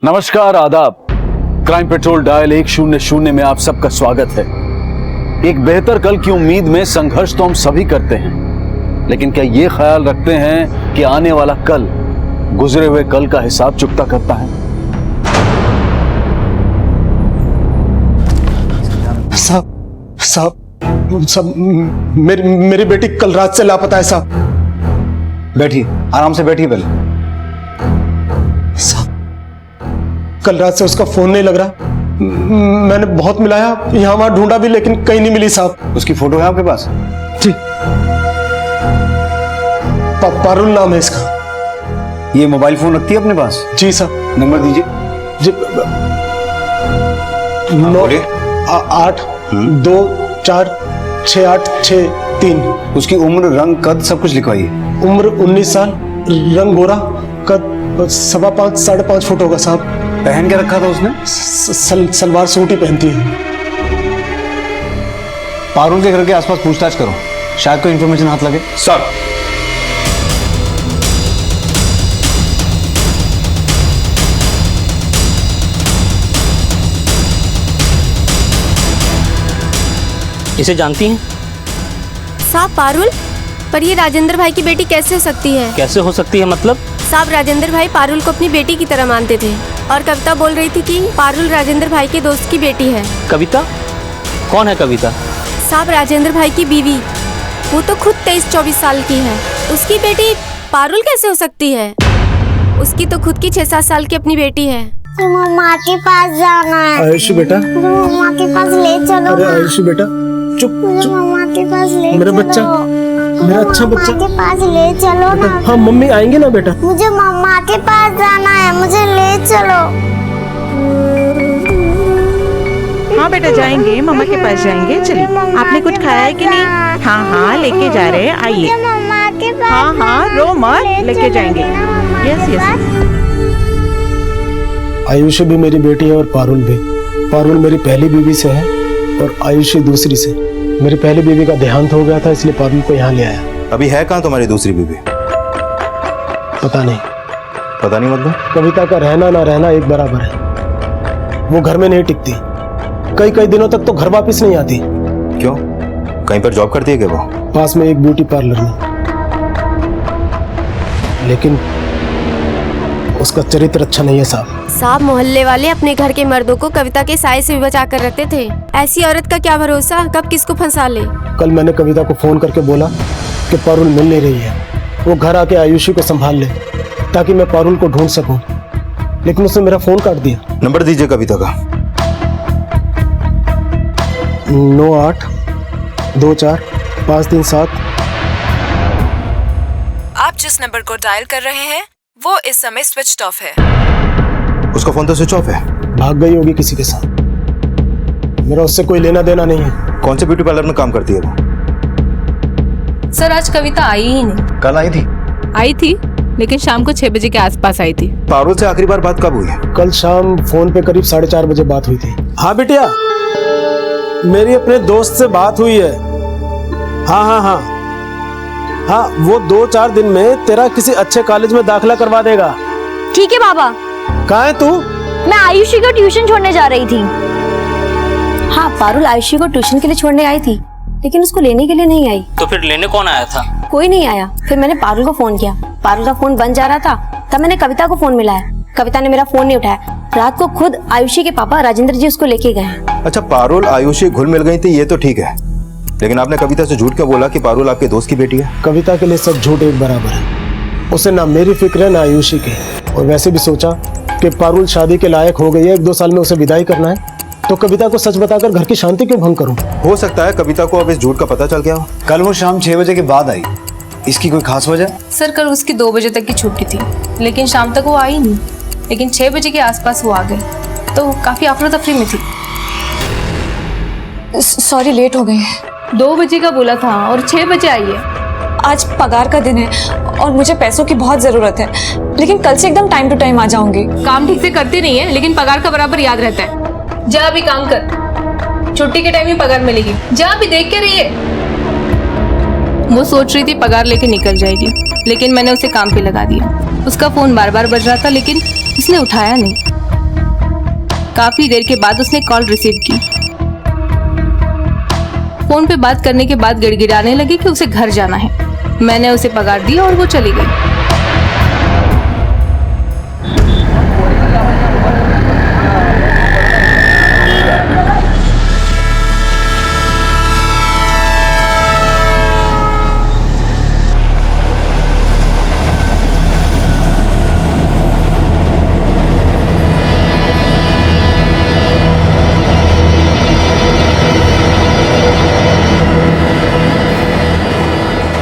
नमस्कार, आदाब। Crime petrol dial 100 में आप सबका स्वागत है। एक बेहतर कल की उम्मीद में संघर्ष तो हम सभी करते हैं, लेकिन क्या ये ख्याल रखते हैं कि आने वाला कल गुजरे हुए कल का हिसाब चुकता करता है? साहब, मेरी बेटी कल रात से लापता है साहब। बैठिए, आराम से बैठिए पहले। साहब, कल रात से उसका फोन नहीं लग रहा। मैंने बहुत मिलाया, यहाँ वहां ढूंढा भी, लेकिन कहीं नहीं मिली साहब। उसकी फोटो है आपके पास? जी, पारुल नाम है इसका। ये मोबाइल फोन रखती है अपने पास? जी साहब। नंबर दीजिए। जी, 9824686 उसकी उम्र, रंग, कद सब कुछ लिखवाइए। उम्र 19 साल, रंग गोरा, कद 5.25 5.5 फुट होगा साहब। पहन के रखा था उसने? सलवार सूट ही पहनती है। पारुल के घर के आसपास पूछताछ करो, शायद कोई इंफॉर्मेशन हाथ लगे। सर, इसे जानती हैं? साहब पारुल? पर ये राजेंद्र भाई की बेटी कैसे हो सकती है? कैसे हो सकती है मतलब? साहब, राजेंद्र भाई पारुल को अपनी बेटी की तरह मानते थे और कविता बोल रही थी कि पारुल राजेंद्र भाई के दोस्त की बेटी है। कविता? कौन है कविता? साहब, राजेंद्र भाई की बीवी। वो तो खुद 23-24 साल की है। उसकी बेटी पारुल कैसे हो सकती है? उसकी तो खुद की 6-7 साल की अपनी बेटी है। मम्मा के पास जाना है। आयुषी बेटा, मम्मा के पास ले चलो। अरे आयुषी बेटा, चुप चुप। मम्मा के पास ले मेरा चलो। बच्चा, मेरा अच्छा बच्चा। मम्मा के पास ले चलो ना। हाँ, मम्मी आएंगे ना बेटा। मुझे मम्मा के पास जाना है, मुझे ले चलो। हाँ बेटा, जाएंगे, मम्मा के पास जाएंगे। चलिए, आपने कुछ खाया है कि नहीं? हाँ हाँ, लेके जा रहे हैं, आइए। मुझे मम्मा के पास हाँ हाँ, रो मत, लेके जाएंगे। Yes yes. आयुषी भी मेरी बेटी है और पारुल भी। पारुल मेरी पहली बीवी से है और आयुषी दूसरी से। मेरी पहली बीवी का देहांत हो गया था, इसलिए पारुल को यहाँ ले आया। अभी है कहाँ तुम्हारी दूसरी बीवी? पता नहीं। पता नहीं मतलब? कविता का रहना ना रहना एक बराबर है। वो घर में नहीं टिकती, कई कई दिनों तक तो घर वापस नहीं आती। क्यों? कहीं पर जॉब करती है क्या वो? पास में एक ब्यूटी पार्लर में, लेकिन उसका चरित्र अच्छा नहीं है साहब। साहब, मोहल्ले वाले अपने घर के मर्दों को कविता के साए से भी बचा कर रखते थे। ऐसी औरत का क्या भरोसा, कब किसको फंसा ले। कल मैंने कविता को फोन करके बोला कि पारुल मिल नहीं रही है, वो घर आके आयुषी को संभाल ले ताकि मैं पारुल को ढूंढ सकूं, लेकिन उसने मेरा फोन काट दिया। नंबर दीजिए कविता का। 9824537537। आप जिस नंबर को डायल कर रहे हैं वो इस समय स्विच्ड ऑफ है। उसका फोन तो स्विच ऑफ है। भाग गई होगी किसी के साथ, मेरा उससे कोई लेना देना नहीं है। कौन से ब्यूटी पार्लर में काम करती है वो? सर, आज कविता आई ही नहीं। कल आई थी? आई थी, लेकिन शाम को 6 बजे के आसपास आई थी। पारुल से आखिरी बार बात कब हुई है? कल शाम फोन पे करीब 4:30 बजे बात हुई थी। हाँ बिटिया, मेरी अपने दोस्त से बात हुई है। हाँ हाँ हाँ हाँ, वो 2-4 दिन में तेरा किसी अच्छे कॉलेज में दाखिला करवा देगा। ठीक है बाबा। कहाँ है तू? मैं आयुषी को ट्यूशन छोड़ने जा रही थी। हाँ, पारुल आयुषी को ट्यूशन के लिए छोड़ने आई थी, लेकिन उसको लेने के लिए नहीं आई। तो फिर लेने कौन आया था? कोई नहीं आया। फिर मैंने पारुल को फोन किया, पारुल का फोन बंद जा रहा था। तब मैंने कविता को फोन मिलाया, कविता ने मेरा फोन नहीं उठाया। रात को खुद आयुषी के पापा राजेंद्र जी उसको लेके गए। अच्छा, पारुल आयुषी घुल मिल गई थी, ये तो ठीक है, लेकिन आपने कविता से झूठ क्यों बोला कि पारुल आपके दोस्त की बेटी है? कविता के लिए सब झूठ एक बराबर है। उसे ना मेरी फिक्र है ना आयुषी की। और वैसे भी सोचा कि पारुल शादी के लायक हो गई है, 1-2 साल में उसे विदाई करना है, तो कविता को सच बताकर घर की शांति क्यों भंग करूं? हो सकता है कविता को अब इस झूठ का पता चल गया हो। कल वो शाम 6 बजे के बाद आई, इसकी कोई खास वजह? सर, कल उसकी 2 बजे तक की छुट्टी थी, लेकिन शाम तक वो आई नहीं। लेकिन 6 बजे के आसपास वो आ गई, तो काफी अफरा तफरी में थी। सॉरी, लेट हो गए। 2 बजे का बोला था और 6 बजे आई है। आज पगार का दिन है और मुझे पैसों की बहुत जरूरत है, लेकिन कल से एकदम टाइम टू टाइम आ जाऊंगी। काम ठीक से करती नहीं है, लेकिन पगार का बराबर याद रहता है। जा अभी काम कर, छुट्टी के टाइम ही पगार मिलेगी। जा अभी, देख के रहिए। वो सोच रही थी पगार लेके निकल जाएगी, लेकिन मैंने उसे काम पे लगा दिया। उसका फोन बार बार बज रहा था, लेकिन उसने उठाया नहीं। काफी देर के बाद उसने कॉल रिसीव की। फोन पे बात करने के बाद गिड़गिड़ाने लगी कि उसे घर जाना है। मैंने उसे पगार दी और वो चली गई।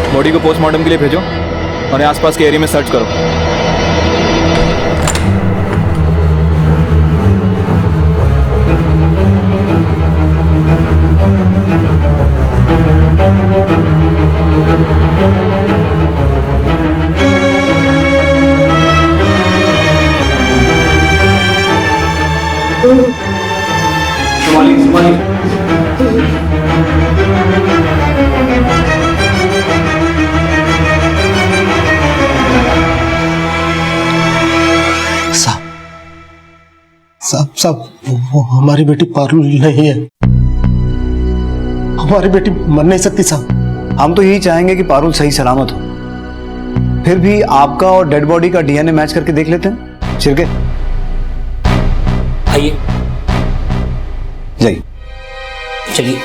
बॉडी को पोस्टमार्टम के लिए भेजो और आसपास के एरिया में सर्च करो। साहब वो हमारी बेटी पारुल नहीं है। हमारी बेटी मर नहीं सकती साहब। हम तो यही चाहेंगे कि पारुल सही सलामत हो। फिर भी आपका और डेड बॉडी का डीएनए मैच करके देख लेते हैं। छिड़के आइए, जाइए। चलिए।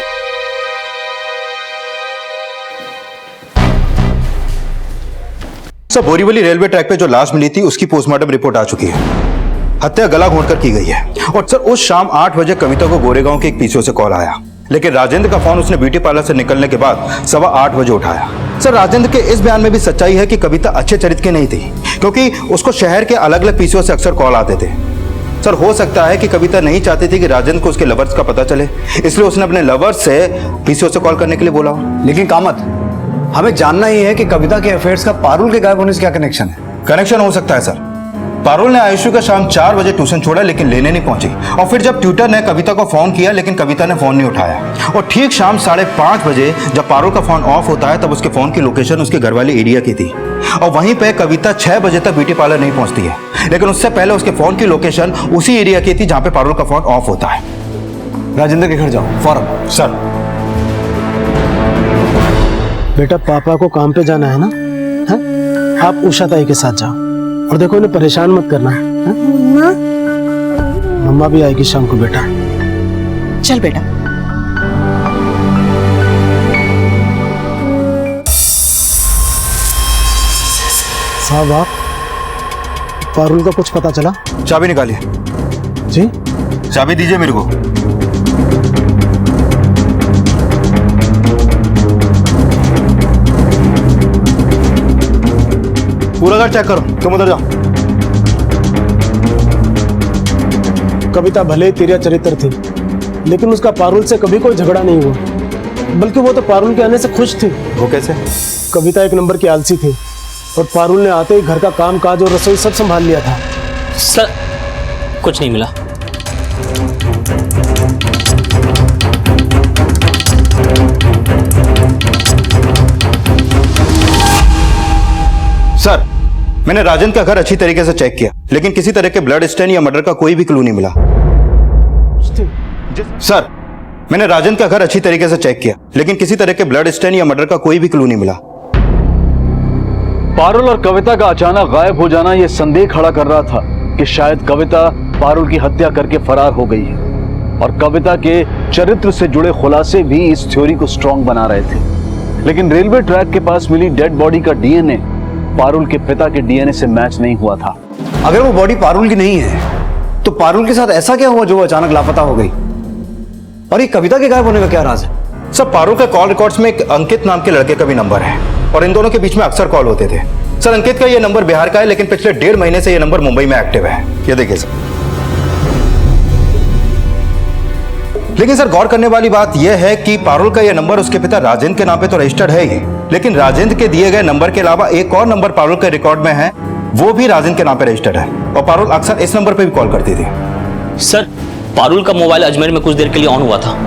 सर, बोरीवली रेलवे ट्रैक पे जो लाश मिली थी उसकी पोस्टमार्टम रिपोर्ट आ चुकी है। हत्या गला घोंटकर की गई है। और सर, उस शाम 8 बजे कविता को गोरेगांव के एक पीसीओ से कॉल आया, लेकिन राजेंद्र का फोन उसने ब्यूटी पार्लर से निकलने के बाद 8:15 बजे उठाया। सर, राजेंद्र के इस बयान में भी सच्चाई है कि कविता अच्छे चरित्र की नहीं थी, क्योंकि उसको शहर के अलग अलग पीसीओ से अक्सर कॉल आते थे। सर, हो सकता है कि कविता नहीं चाहती थी कि राजेंद्र को उसके लवर्स का पता चले, इसलिए उसने अपने लवर्स से पीसीओ से कॉल करने के लिए बोला। लेकिन कामत, हमें जानना ही है कि कविता के अफेयर्स का पारुल के गायब होने से क्या कनेक्शन है। कनेक्शन हो सकता है सर। पारुल ने आयुषु का शाम 4 बजे ट्यूशन छोड़ा, लेकिन लेने नहीं पहुंची। और फिर जब ट्यूटर ने कविता को फोन किया, लेकिन कविता ने फोन नहीं उठाया। और ठीक शाम 5:30 बजे जब पारुल का फोन ऑफ होता है, तब उसके फोन की लोकेशन उसके घर वाले एरिया की थी। और वहीं पे कविता 6 बजे तक ब्यूटी पार्लर नहीं पहुंचती है, लेकिन उससे पहले उसके फोन की लोकेशन उसी एरिया की थी जहां पे पारुल का फोन ऑफ होता है। राजेंद्र के घर जाओ फौरन। सर। बेटा, पापा को काम पे जाना है ना? है? आप उषा ताई के साथ जाओ और देखो, इन्हें परेशान मत करना है? मम्मा भी आएगी शाम को बेटा। चल बेटा। साहब, आप पारुल का कुछ पता चला? चाबी निकालिए। जी? चाबी दीजिए मेरे को। पूरा घर चेक करो। तुम उधर जाओ। कविता भले ही तिरिया चरित्र थी, लेकिन उसका पारुल से कभी कोई झगड़ा नहीं हुआ, बल्कि वो तो पारुल के आने से खुश थी। वो कैसे? कविता एक नंबर की आलसी थी और पारुल ने आते ही घर का काम काज और रसोई सब संभाल लिया था। सर, कुछ नहीं मिला। सर, मैंने राजेंद्र का घर अच्छी तरीके से चेक किया, लेकिन किसी तरह के ब्लड स्टेन या मर्डर का कोई भी क्लू नहीं मिला। सर, मैंने राजेंद्र का घर अच्छी तरीके से चेक किया, लेकिन किसी तरह के ब्लड स्टेन या मर्डर का कोई भी क्लू नहीं मिला। पारुल और कविता का अचानक गायब हो जाना यह संदेह खड़ा कर रहा था कि शायद कविता पारुल की हत्या करके फरार हो गई है, और कविता के चरित्र से जुड़े खुलासे भी इस थ्योरी को स्ट्रॉन्ग बना रहे थे। लेकिन रेलवे ट्रैक के पास मिली डेड बॉडी का डीएनए पारुल के पिता के डीएनए से मैच नहीं हुआ था। अगर वो बॉडी पारुल की नहीं है, तो पारुल के साथ ऐसा क्या हुआ जो वो अचानक लापता हो गई? और ये कविता के गायब होने का क्या राज है? सर, पारुल का कॉल रिकॉर्ड्स में एक अंकित नाम के लड़के का भी नंबर है, और इन दोनों के बीच में अक्सर कॉल होते थे। सर, अंकित का ये नंबर बिहार का है, लेकिन पिछले 1.5 महीने से ये नंबर मुंबई में एक्टिव है। ये देखिए सर। लेकिन सर, गौर करने वाली बात यह है कि पारुल का यह नंबर उसके पिता राजेंद्र के नाम पे तो रजिस्टर्ड है ही, लेकिन राजेंद्र के दिए गए नंबर के अलावा एक और नंबर पारुल के रिकॉर्ड में है, वो भी राजेंद्र के नाम पे रजिस्टर्ड है, और पारुल अक्सर इस नंबर पे भी कॉल करती थी। सर, पारुल का मोबाइल अजमेर में कुछ देर के लिए ऑन हुआ था।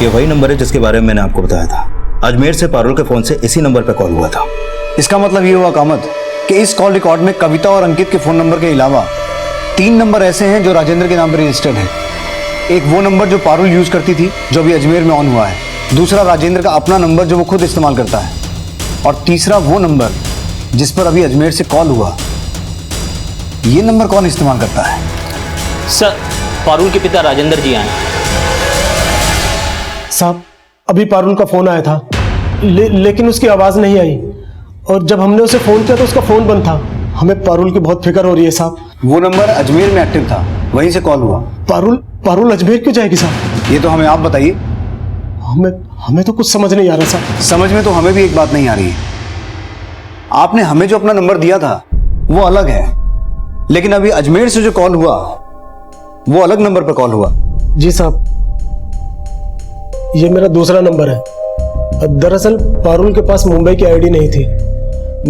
ये वही नंबर है जिसके बारे में मैंने आपको बताया था। अजमेर से पारुल के फोन से इसी नंबर पर कॉल हुआ था। इसका मतलब ये हुआ कामत कि इस कॉल रिकॉर्ड में कविता और अंकित के फोन नंबर के अलावा 3 नंबर ऐसे हैं जो राजेंद्र के नाम पर रजिस्टर्ड हैं। एक वो नंबर जो पारुल यूज करती थी, जो अभी अजमेर में ऑन हुआ है। दूसरा राजेंद्र का अपना नंबर जो वो खुद इस्तेमाल करता है। और तीसरा वो नंबर जिस पर अभी अजमेर से कॉल हुआ। ये नंबर कौन इस्तेमाल करता है? सर, पारुल के पिता राजेंद्र जी आए। साहब, अभी पारुल का फोन आया था, लेकिन उसकी आवाज नहीं आई, और जब हमने उसे फोन किया तो उसका फोन बंद था। हमें पारुल की बहुत फिक्र हो रही है साहब। वो नंबर अजमेर में एक्टिव था, वहीं से कॉल हुआ। पारुल अजमेर क्यों जाएगी साहब? ये तो हमें आप बताइए। हमें तो कुछ समझ नहीं आ रहा साहब। समझ में तो हमें भी एक बात नहीं आ रही है। आपने हमें जो अपना नंबर दिया था वो अलग है, लेकिन अभी अजमेर से जो कॉल हुआ वो अलग नंबर पर कॉल हुआ। जी साहब, ये मेरा दूसरा नंबर है। दरअसल पारुल के पास मुंबई की आईडी नहीं थी।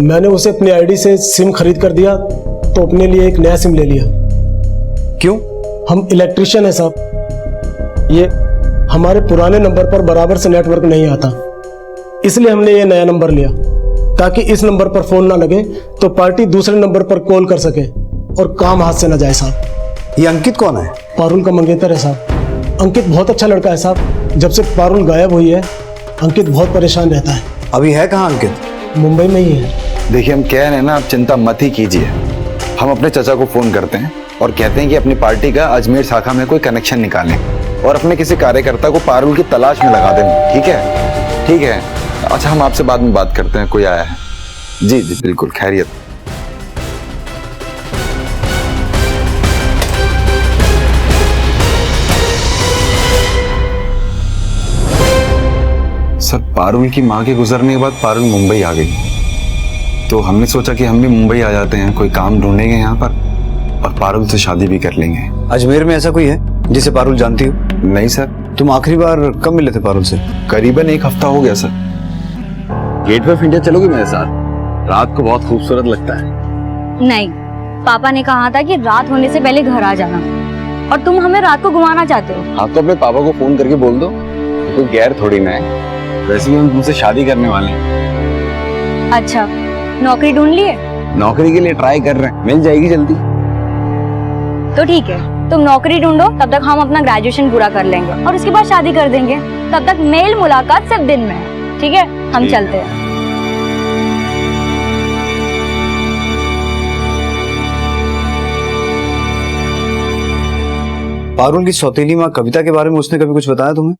मैंने उसे अपनी आईडी से सिम खरीद कर दिया, तो अपने लिए एक नया सिम ले लिया। क्यों? हम इलेक्ट्रिशियन है साहब। ये हमारे पुराने नंबर पर बराबर से नेटवर्क नहीं आता, इसलिए हमने ये नया नंबर लिया, ताकि इस नंबर पर फोन ना लगे तो पार्टी दूसरे नंबर पर कॉल कर सके और काम हाथ से ना जाए साहब। ये अंकित कौन है? पारुल का मंगेतर है साहब। अंकित बहुत अच्छा लड़का है साहब। जब से पारुल गायब हुई है, अंकित बहुत परेशान रहता है। अभी है कहाँ अंकित? मुंबई में ही है। देखिए, हम कह रहे हैं ना, आप चिंता मत ही कीजिए। हम अपने चाचा को फोन करते हैं और कहते हैं कि अपनी पार्टी का अजमेर शाखा में कोई कनेक्शन निकालें और अपने किसी कार्यकर्ता को पारुल की तलाश में लगा दें। ठीक है? ठीक है। अच्छा, हम आपसे बाद में बात करते हैं। कोई आया है? जी जी बिल्कुल, खैरियत। सर, पारुल की माँ के गुजरने के बाद पारुल मुंबई आ गई, तो हमने सोचा कि हम भी मुंबई आ जाते हैं, कोई काम ढूंढेंगे यहाँ पर और पारुल से शादी भी कर लेंगे। अजमेर में ऐसा कोई है जिसे पारुल जानती हो? नहीं सर। तुम आखिरी बार कब मिले थे पारुल से? करीबन 1 हफ्ता हो गया सर। गेटवे ऑफ इंडिया चलोगे मेरे साथ? रात को बहुत खूबसूरत लगता है। नहीं, पापा ने कहा था कि रात होने से पहले घर आ जाना, और तुम हमें रात को घुमाना चाहते हो। हाँ, तो अपने पापा को फोन करके बोल दो, कोई गैर थोड़ी ना है। वैसे भी हम तुमसे शादी करने वाले हैं। अच्छा, नौकरी ढूंढ लिए? नौकरी के लिए ट्राई कर रहे हैं, मिल जाएगी जल्दी। तो ठीक है, तुम नौकरी ढूंढो, तब तक हम अपना ग्रेजुएशन पूरा कर लेंगे और उसके बाद शादी कर देंगे। तब तक मेल मुलाकात सिर्फ दिन में है। ठीक है? हम चलते हैं। पारुल की सौतेली माँ कविता के बारे में उसने कभी कुछ बताया तुम्हें?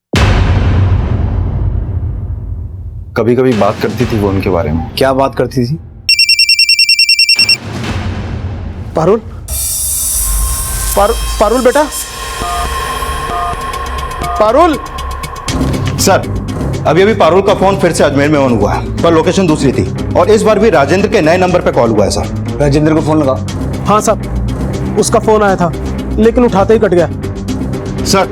कभी कभी बात करती थी वो उनके बारे में। क्या बात करती थी? पारुल बेटा, पारुल। सर, अभी पारुल का फोन फिर से अजमेर में ऑन हुआ है, पर लोकेशन दूसरी थी, और इस बार भी राजेंद्र के नए नंबर पे कॉल हुआ है सर। राजेंद्र को फोन लगा? हाँ साहब, उसका फोन आया था, लेकिन उठाते ही कट गया। सर,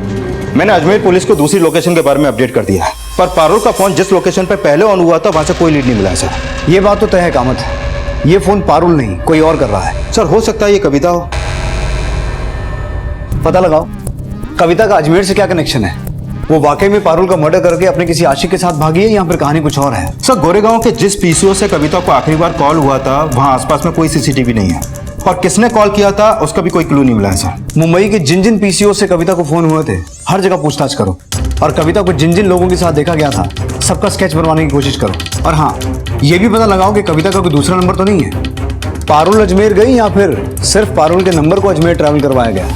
मैंने अजमेर पुलिस को दूसरी लोकेशन के बारे में अपडेट कर दिया है, पर पारुल का फोन जिस लोकेशन पर पहले ऑन हुआ था वहां से कोई लीड नहीं मिला है सर। ये बात तो तय है कामत, ये फोन पारुल नहीं कोई और कर रहा है। सर, हो सकता है ये कविता हो। पता लगाओ कविता का अजमेर से क्या कनेक्शन है। वो वाकई में पारुल का मर्डर करके अपने किसी आशिक के साथ भागी है, यहाँ पर कहानी कुछ और है। सर, गोरेगांव के जिस पीसीओ से कविता को आखिरी बार कॉल हुआ था वहां आसपास में कोई सीसीटीवी नहीं है, और किसने कॉल किया था उसका भी कोई क्लू नहीं मिला है सर। मुंबई के जिन जिन पीसीओ से कविता को फोन हुए थे हर जगह पूछताछ करो, और कविता को जिन जिन लोगों के साथ देखा गया था सबका स्केच बनवाने की कोशिश करो। और हाँ, ये भी पता लगाओ कि कविता का कोई दूसरा नंबर तो नहीं है। पारुल अजमेर गई या फिर सिर्फ पारुल के नंबर को अजमेर ट्रैवल करवाया गया।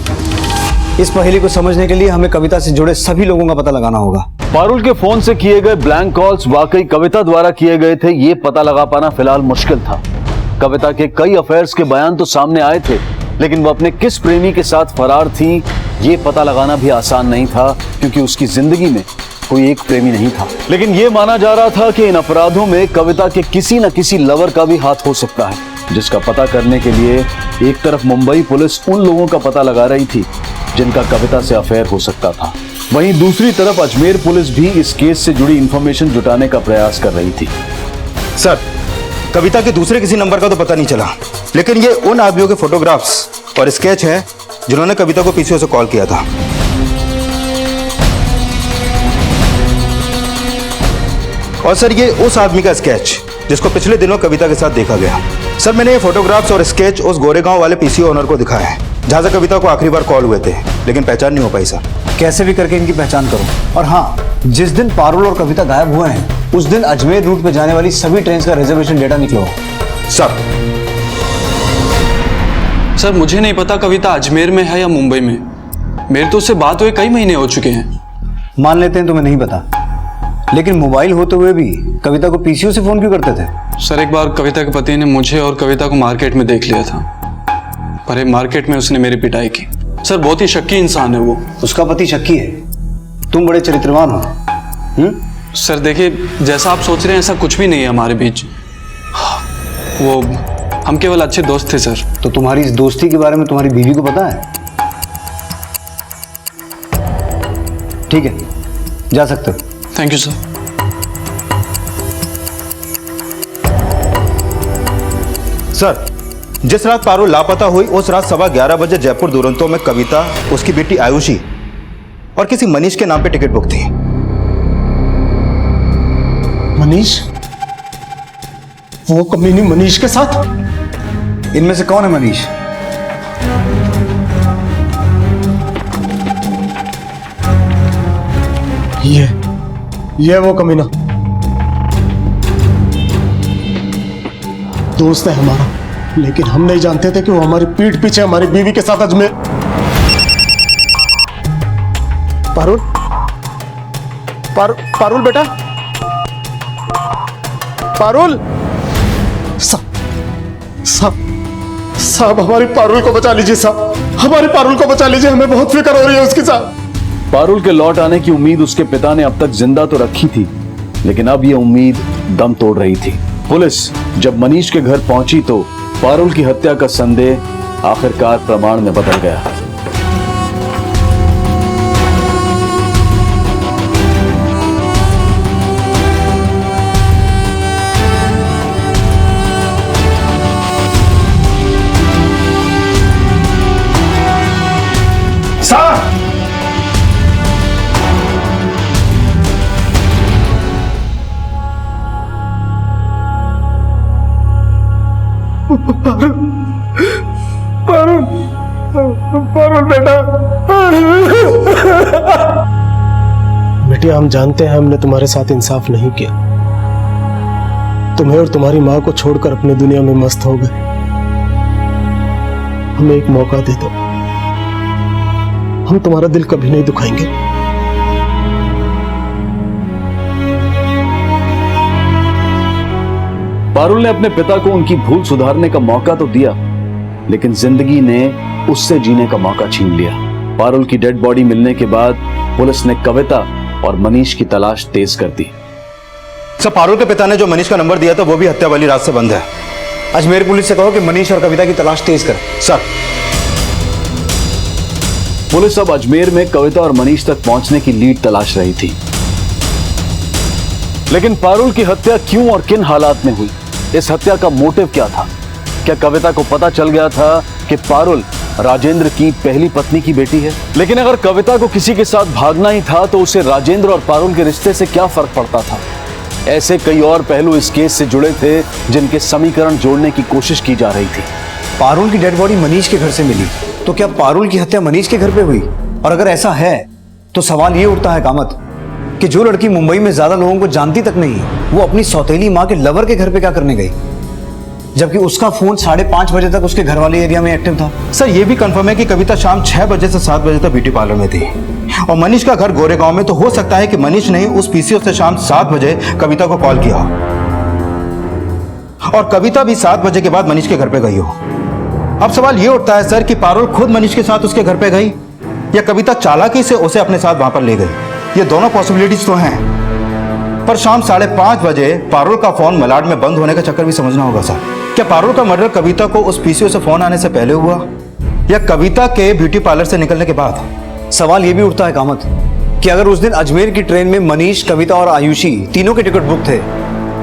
इस पहेली को समझने के लिए हमें कविता से जुड़े सभी लोगों का पता लगाना होगा। पारुल के फोन से किए गए ब्लैंक कॉल्स वाकई कविता द्वारा किए गए थे, ये पता लगा पाना फिलहाल मुश्किल था। कविता के कई अफेयर्स के बयान तो सामने आए थे, लेकिन वो अपने किस प्रेमी के साथ फरार थी ये पता लगाना भी आसान नहीं था, क्योंकि उसकी जिंदगी में कोई एक प्रेमी नहीं था। लेकिन ये माना जा रहा था कि इन अपराधों में कविता के किसी न किसी लवर का भी हाथ हो सकता है, जिसका पता करने के लिए एक तरफ मुंबई पुलिस उन लोगों का पता लगा रही थी जिनका कविता से अफेयर हो सकता था, वहीं दूसरी तरफ अजमेर पुलिस भी इस केस से जुड़ी इंफॉर्मेशन जुटाने का प्रयास कर रही थी। सर, कविता के दूसरे किसी नंबर का तो पता नहीं चला, लेकिन ये उन आदमियों के फोटोग्राफ्स और स्केच है जिन्होंने कविता को पीसीओ से कॉल किया था। और सर ये उस आदमी का स्केच जिसको पिछले दिनों कविता के साथ देखा गया। सर मैंने ये फोटोग्राफ्स और स्केच उस गोरेगांव वाले पीसी ओनर को दिखाया है जहां से कविता को आखिरी बार कॉल हुए थे, लेकिन पहचान नहीं हो पाई सर। कैसे भी करके इनकी पहचान करो। और हाँ, जिस दिन पारुल और कविता गायब हुए हैं उस दिन अजमेर रूट पे जाने वाली सभी ट्रेन का रिजर्वेशन डेटा निकलो। सर मुझे नहीं पता कविता अजमेर में है या मुंबई में। मेरे तो उससे बात हुए कई महीने हो चुके हैं। मान लेते हैं तुम्हें नहीं पता, लेकिन मोबाइल होते हुए भी कविता को पीसीओ से फोन क्यों करते थे? सर एक बार कविता के पति ने मुझे और कविता को मार्केट में देख लिया था, पर मार्केट में उसने मेरी पिटाई की। सर बहुत ही शक्की इंसान है वो। उसका पति शक्की है, तुम बड़े चरित्रवान हो। सर देखिए, जैसा आप सोच रहे हैं ऐसा कुछ भी नहीं है हमारे बीच। वो हम केवल अच्छे दोस्त थे सर। तो तुम्हारी इस दोस्ती के बारे में तुम्हारी बीवी को पता है? ठीक है, जा सकते हो। Thank you sir. सर जिस रात पारुल लापता हुई उस रात 11:15 बजे जयपुर दुरंतो में कविता, उसकी बेटी आयुषी और किसी मनीष के नाम पे टिकट बुक थी। मनीष? वो कमीनी मनीष के साथ? इनमें से कौन है मनीष? ये वो कमीना दोस्त है हमारा, लेकिन हम नहीं जानते थे कि वो हमारी पीठ पीछे हमारी बीवी के साथ अजमेर। पारुल, पारुल बेटा, पारुल। साहब हमारी पारुल को बचा लीजिए साहब, हमारी पारुल को बचा लीजिए, हमें बहुत फिक्र हो रही है उसके साथ। पारुल के लौट आने की उम्मीद उसके पिता ने अब तक जिंदा तो रखी थी, लेकिन अब यह उम्मीद दम तोड़ रही थी। पुलिस जब मनीष के घर पहुंची तो पारुल की हत्या का संदेह आखिरकार प्रमाण में बदल गया। पारुल बेटा, बेटिया हम जानते हैं हमने तुम्हारे साथ इंसाफ नहीं किया। तुम्हें और तुम्हारी माँ को छोड़कर अपनी दुनिया में मस्त हो गए। हमें एक मौका दे दो, हम तुम्हारा दिल कभी नहीं दुखाएंगे। पारुल ने अपने पिता को उनकी भूल सुधारने का मौका तो दिया, लेकिन जिंदगी ने उससे जीने का मौका छीन लिया। पारुल की डेड बॉडी मिलने के बाद पुलिस ने कविता और मनीष की तलाश तेज कर दी। सर पारुल के पिता ने जो मनीष का नंबर दिया था वो भी हत्या वाली रात से बंद है। अजमेर पुलिस से कहो कि मनीष और कविता की तलाश तेज कर। सर पुलिस अब अजमेर में कविता और मनीष तक पहुंचने की लीड तलाश रही थी, लेकिन पारुल की हत्या क्यों और किन हालात में हुई? इस हत्या का मोटिव क्या था? क्या कविता को पता चल गया था कि पारुल राजेंद्र की पहली पत्नी की बेटी है? लेकिन अगर कविता को किसी के साथ भागना ही था तो उसे राजेंद्र और पारुल के रिश्ते से क्या फर्क पड़ता था? ऐसे कई और पहलू इस केस से जुड़े थे जिनके समीकरण जोड़ने की कोशिश की जा रही थी। पारुल की डेड बॉडी मनीष के घर से मिली, तो क्या पारुल की हत्या मनीष के घर पे हुई? और अगर ऐसा है तो सवाल ये उठता है कामत कि जो लड़की मुंबई में ज्यादा लोगों को जानती तक नहीं, वो अपनी सौतेली माँ के लवर के घर पे क्या करने गई, जबकि उसका फोन 5:30 बजे तक उसके घर वाले एरिया में एक्टिव था। सर ये भी कंफर्म है कि कविता शाम 6 बजे से 7 बजे तक ब्यूटी पार्लर में थी और मनीष का घर गोरेगांव में, तो हो सकता है कि मनीष ने उस पीसीओ से शाम 7 बजे कविता को कॉल किया और कविता भी 7 बजे के बाद मनीष के घर पे गई हो। अब सवाल ये उठता है सर कि पारुल खुद मनीष के साथ उसके घर पे गई या कविता चालाकी से उसे अपने साथ वहां पर ले गई। ये दोनों पॉसिबिलिटीज तो हैं, पर शाम 5:30 बजे पारुल का फोन मलाड में बंद होने का चक्कर भी समझना होगा सर। क्या पारुल का मर्डर कविता को उस पीसीओ से फोन आने से पहले हुआ या कविता के ब्यूटी पार्लर से निकलने के बाद? सवाल यह भी उठता है कामत कि अगर उस दिन अजमेर की ट्रेन में मनीष, कविता और आयुषी तीनों के टिकट बुक थे,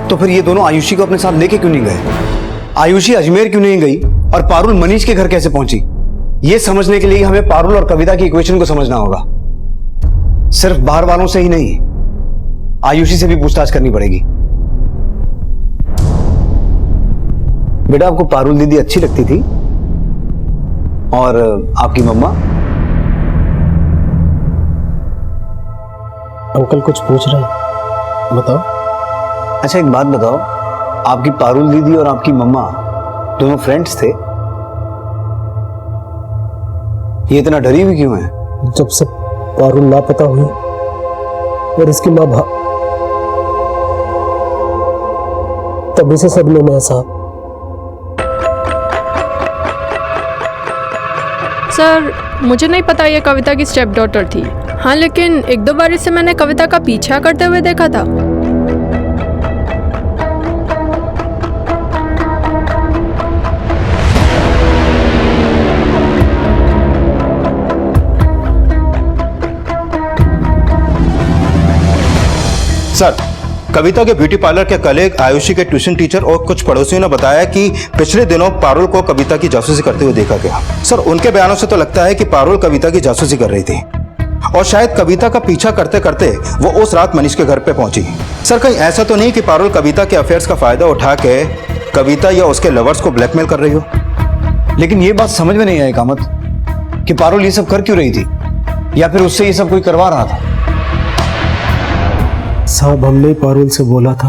तो फिर ये दोनों आयुषी को अपने साथ लेके क्यों नहीं गए? आयुषी अजमेर क्यों नहीं गई और पारुल मनीष के घर कैसे पहुंची? ये समझने के लिए हमें पारुल और कविता की इक्वेशन को समझना होगा। सिर्फ बाहर वालों से ही नहीं, आयुषी से भी पूछताछ करनी पड़ेगी। बेटा आपको पारुल दीदी अच्छी लगती थी? और आपकी मम्मा? अंकल कुछ पूछ रहे हैं, बताओ। अच्छा एक बात बताओ, आपकी पारुल दीदी और आपकी मम्मा दोनों फ्रेंड्स थे? ये इतना डरी हुई क्यों है? जब से पारुल लापता हुई और इसकी माँ तभी से सदमे में है साहब। सर मुझे नहीं पता ये कविता की स्टेप डॉटर थी। हाँ लेकिन एक दो बार से मैंने कविता का पीछा करते हुए देखा था। सर, कविता के ब्यूटी पार्लर के कलीग आयुषी के ट्यूशन टीचर और कुछ पड़ोसियों ने बताया कि पिछले दिनों पारुल को कविता की जासूसी करते हुए देखा गया। सर, उनके बयानों से तो लगता है कि पारुल कविता की जासूसी कर रही थी और शायद कविता का पीछा करते करते वो उस रात मनीष के घर पे पहुंची। सर, कहीं ऐसा तो नहीं कि पारुल कविता के अफेयर्स का फायदा उठा के कविता या उसके लवर्स को ब्लैकमेल कर रही हो? लेकिन ये बात समझ में नहीं आई कामत कि पारुल ये सब कर क्यों रही थी, या फिर उससे ये सब कोई करवा रहा था? साहब, हमने पारुल से बोला था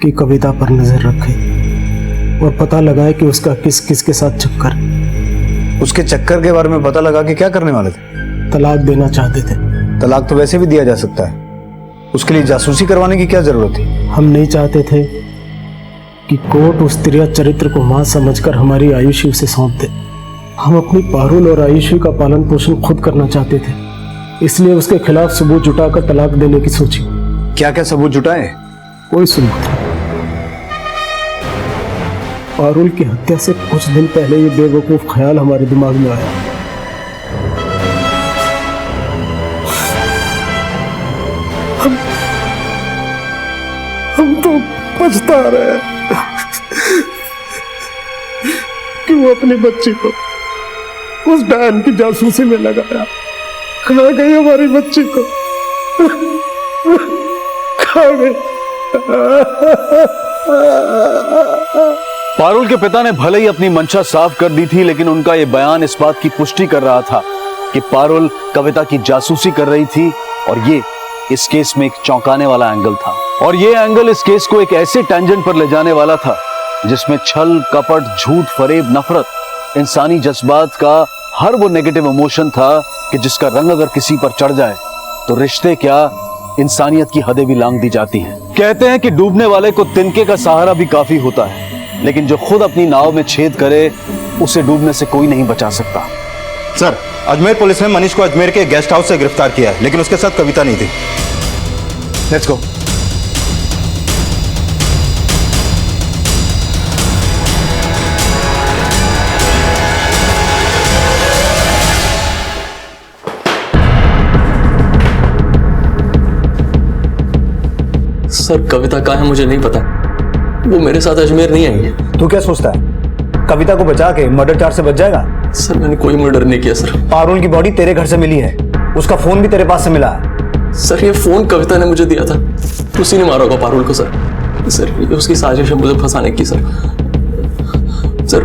कि कविता पर नजर रखे और पता लगाए कि उसका किस किस के साथ चक्कर। उसके चक्कर के बारे में पता लगा कि क्या करने वाले थे? तलाक देना चाहते थे। तलाक तो वैसे भी दिया जा सकता है, उसके लिए जासूसी करवाने की क्या जरूरत थी? हम नहीं चाहते थे कि कोर्ट उस तिरया चरित्र को मां समझकर हमारी आयुषी उसे सौंप दे। हम अपनी पारुल और आयुषी का पालन पोषण खुद करना चाहते थे, इसलिए उसके खिलाफ सबूत जुटाकर तलाक देने की सोची। क्या क्या सबूत जुटाए? कोई सबूत नहीं। पारुल की हत्या से कुछ दिन पहले ये बेवकूफ ख्याल हमारे दिमाग में आया। हम तो पछता रहे हैं कि वो अपनी बच्ची को उस डायन की जासूसी में लगाया। खा गई हमारी बच्ची को, खा गई। पारुल के पिता ने भले ही अपनी मंशा साफ कर दी थी, लेकिन उनका यह बयान इस बात की पुष्टि कर रहा था कि पारुल कविता की जासूसी कर रही थी। और ये इस केस में एक चौंकाने वाला एंगल था, और ये एंगल इस केस को एक ऐसे टेंजेंट पर ले जाने वाला था जिसमें छल, कपट, झूठ, फरेब, नफरत, इंसानी जज्बात का हर वो नेगेटिव इमोशन था कि जिसका रंग अगर किसी पर चढ़ जाए तो रिश्ते क्या, इंसानियत की हदें भी लांघ दी जाती हैं। कहते हैं कि डूबने वाले को तिनके का सहारा भी काफी होता है, लेकिन जो खुद अपनी नाव में छेद करे उसे डूबने से कोई नहीं बचा सकता। सर, अजमेर पुलिस ने मनीष को अजमेर के गेस्ट हाउस से गिरफ्तार किया है, लेकिन उसके साथ कविता नहीं थी। Let's go. सर, कविता कहाँ है मुझे नहीं पता, वो मेरे साथ अजमेर नहीं आई है। तू क्या सोचता है, कविता को बचा के मर्डर चार्ज से बच जाएगा? सर, मैंने कोई मर्डर नहीं किया सर। पारुल की बॉडी तेरे घर से मिली है, उसका फोन भी तेरे पास से मिला है। सर, ये फोन कविता ने मुझे दिया था, उसी ने मारा होगा पारुल को। सर ये उसकी साजिश है मुझे फंसाने की। सर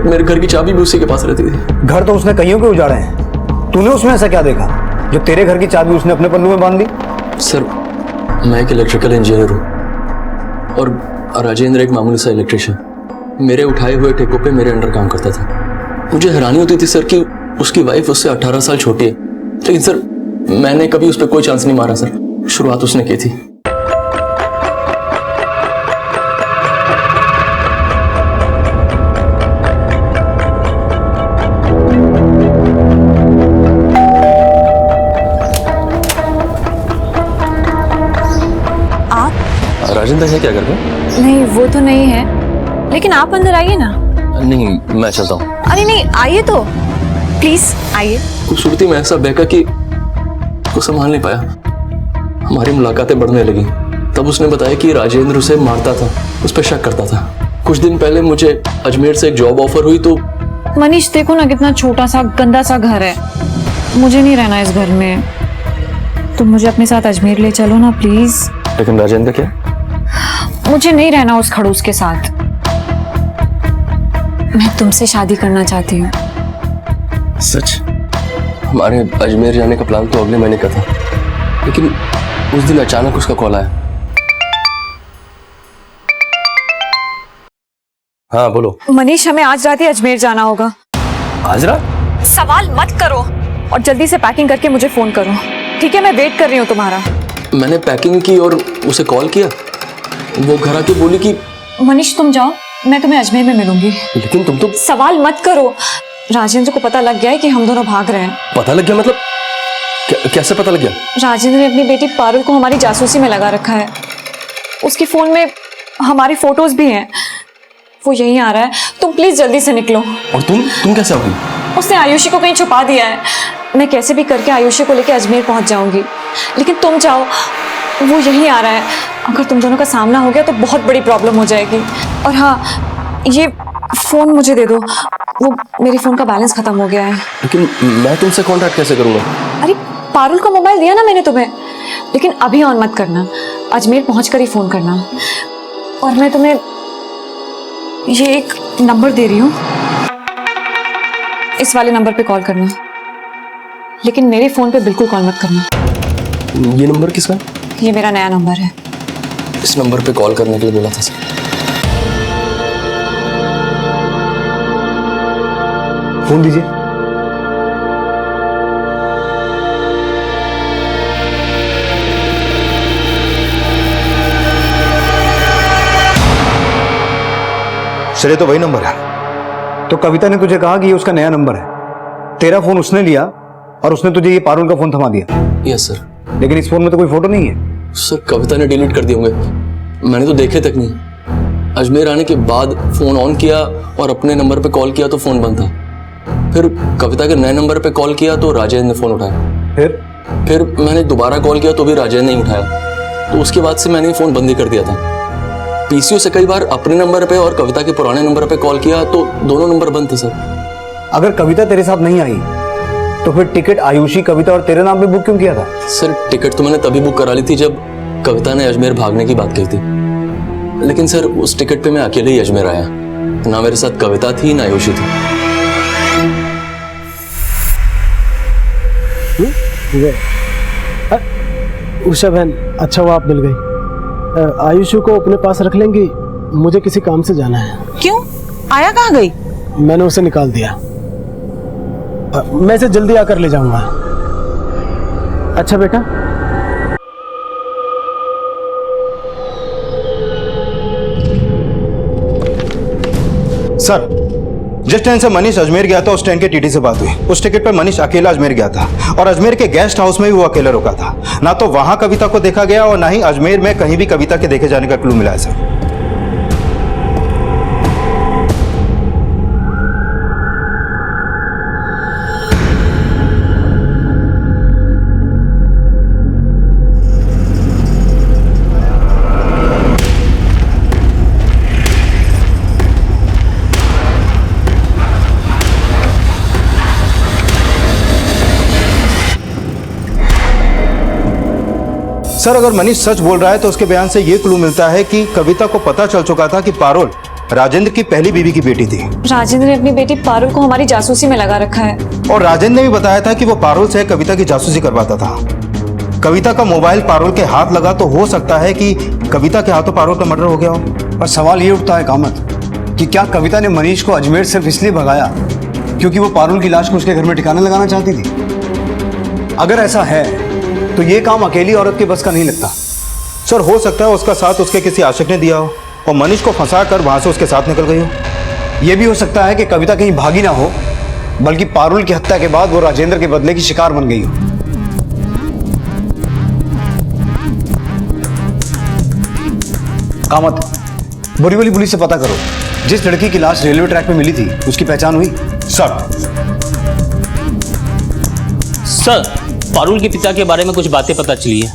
मेरे घर की चाबी भी उसी के पास रहती थी। घर तो उसने कईयों के उजाड़े हैं, तूने उसमें ऐसा क्या देखा जो तेरे घर की चाबी उसने अपने पन्नू में बांध दी? सर, मैं एक इलेक्ट्रिकल इंजीनियर हूँ और राजेंद्र एक मामूली सा इलेक्ट्रिशियन। मेरे उठाए हुए ठेकों पे मेरे अंडर काम करता था। मुझे हैरानी होती थी सर कि उसकी वाइफ उससे 18 साल छोटी है, लेकिन सर मैंने कभी उस पर कोई चांस नहीं मारा सर। शुरुआत उसने की थी। राजेंद्र है क्या घर में? नहीं, वो तो नहीं है, लेकिन आप अंदर आइए ना। नहीं, मैं चलता हूँ। अरे नहीं, आइए तो प्लीज आइए। खूबसूरती में ऐसा बहका कि को संभाल नहीं पाया। हमारी मुलाकातें बढ़ने लगी। तब उसने बताया कि राजेंद्र उसे मारता था, उस पर शक करता था। कुछ दिन पहले मुझे अजमेर से एक जॉब ऑफर हुई तो। मनीष देखो ना, कितना छोटा सा गंदा सा घर है, मुझे नहीं रहना इस घर में। तुम मुझे अपने साथ अजमेर ले चलो ना प्लीज। लेकिन राजेंद्र क्या? मुझे नहीं रहना उस खड़ूस के साथ। मैं तुमसे शादी करना चाहती हूँ। सच? हमारे अजमेर जाने का प्लान तो अगले महीने का था, लेकिन उस दिन अचानक उसका कॉल आया। हाँ बोलो। मनीष, हमें आज रात ही अजमेर जाना होगा। आज रात? सवाल मत करो और जल्दी से पैकिंग करके मुझे फोन करो, ठीक है? मैं वेट कर रही हूँ तुम्हारा। मैंने पैकिंग की और उसे कॉल किया, वो घर आके बोली कि मनीष तुम जाओ, मैं तुम्हें अजमेर में मिलूंगी। लेकिन तुम तो। सवाल मत करो, राजेंद्र को पता लग गया है कि हम दोनों भाग रहे हैं। पता लग गया मतलब? कैसे पता लग गया? राजेंद्र ने अपनी बेटी पारुल को हमारी जासूसी में लगा रखा है। उसके फोन में हमारी फोटोज भी हैं। वो यहीं आ रहा है, तुम प्लीज जल्दी से निकलो। और तुम कैसे आओगी? उसने आयुषी को कहीं छुपा दिया है। मैं कैसे भी करके आयुषी को लेकर अजमेर पहुंच जाऊंगी, लेकिन तुम जाओ, वो यहीं आ रहा है। अगर तुम दोनों का सामना हो गया तो बहुत बड़ी प्रॉब्लम हो जाएगी। और हाँ, ये फोन मुझे दे दो, वो मेरे फोन का बैलेंस खत्म हो गया है। लेकिन मैं तुमसे कांटेक्ट कैसे करूंगा? अरे पारुल का मोबाइल दिया ना मैंने तुम्हें, लेकिन अभी ऑन मत करना, अजमेर पहुंचकर ही फोन करना। और मैं तुम्हें ये एक नंबर दे रही हूँ, इस वाले नंबर पे कॉल करना, लेकिन मेरे फोन पे बिल्कुल कॉल मत करना। ये नंबर किसका? ये मेरा नया नंबर है। इस नंबर पे कॉल करने के लिए बोला था सर। फोन दीजिए। सर ये तो वही नंबर है। तो कविता ने तुझे कहा कि ये उसका नया नंबर है। तेरा फोन उसने लिया और उसने तुझे ये पारुल का फोन थमा दिया। Yes sir. लेकिन इस फोन में तो कोई फोटो नहीं है। सर कविता ने डिलीट कर दिए होंगे, मैंने तो देखे तक नहीं। अजमेर आने के बाद फोन ऑन किया और अपने नंबर पे कॉल किया तो फोन बंद था। फिर कविता के नए नंबर पे कॉल किया तो राजेंद्र ने फोन उठाया। फिर मैंने दोबारा कॉल किया तो भी राजेंद्र नहीं उठाया। तो उसके बाद से मैंने फोन बंद ही कर दिया था। पीसीओ से कई बार अपने नंबर पे और कविता के पुराने नंबर पे कॉल किया तो दोनों नंबर बंद थे सर। अगर कविता तेरे साथ नहीं आई तो फिर टिकट आयुषी, कविता और तेरे नाम पे बुक क्यों किया था? सर टिकट तो मैंने तभी बुक करा ली थी जब कविता ने अजमेर भागने की बात कही थी। लेकिन सर उस टिकट पे मैं अकेले ही अजमेर आया, ना मेरे साथ कविता थी ना आयुषी थी। उषा बहन, अच्छा हुआ आप मिल गई। आयुषी को अपने पास रख लेंगी, मुझे किसी काम से जाना है। क्यों? आया कहाँ गई? मैंने उसे निकाल दिया। मैं इसे जल्दी आकर ले जाऊंगा। अच्छा बेटा। सर जिस ट्रेन से मनीष अजमेर गया था उस ट्रेन के टीटी से बात हुई। उस टिकट पर मनीष अकेला अजमेर गया था और अजमेर के गेस्ट हाउस में भी वो अकेला रुका था। ना तो वहां कविता को देखा गया और ना ही अजमेर में कहीं भी कविता के देखे जाने का क्लू मिला है सर। सर अगर मनीष सच बोल रहा है तो उसके बयान से यह क्लू मिलता है कि कविता को पता चल चुका था कि पारुल राजेंद्र की पहली बीवी की बेटी थी। राजेंद्र ने अपनी बेटी पारुल को हमारी जासूसी में लगा रखा है। और राजेंद्र ने भी बताया था कि वो पारुल से कविता की जासूसी करवाता था। कविता का मोबाइल पारुल के हाथ लगा तो हो सकता है कि कविता के हाथों पारुल का मर्डर हो गया हो। पर सवाल ये उठता है कामत कि क्या कविता ने मनीष को अजमेर सिर्फ इसलिए भगाया क्योंकि वो पारुल की लाश को उसके घर में ठिकाने लगाना चाहती थी? अगर ऐसा है तो ये काम अकेली औरत के बस का नहीं लगता। सर हो सकता है उसका साथ उसके किसी आशिक ने दिया हो और मनीष को फंसा कर वहां से उसके साथ निकल गई हो। यह भी हो सकता है कि कविता कहीं भागी ना हो, बल्कि पारुल की हत्या के बाद वो राजेंद्र के बदले की शिकार बन गई हो। कामत, बोरीवली पुलिस से पता करो, जिस लड़की की लाश रेलवे ट्रैक पे मिली थी उसकी पहचान हुई? सर पारुल के पिता के बारे में कुछ बातें पता चली है।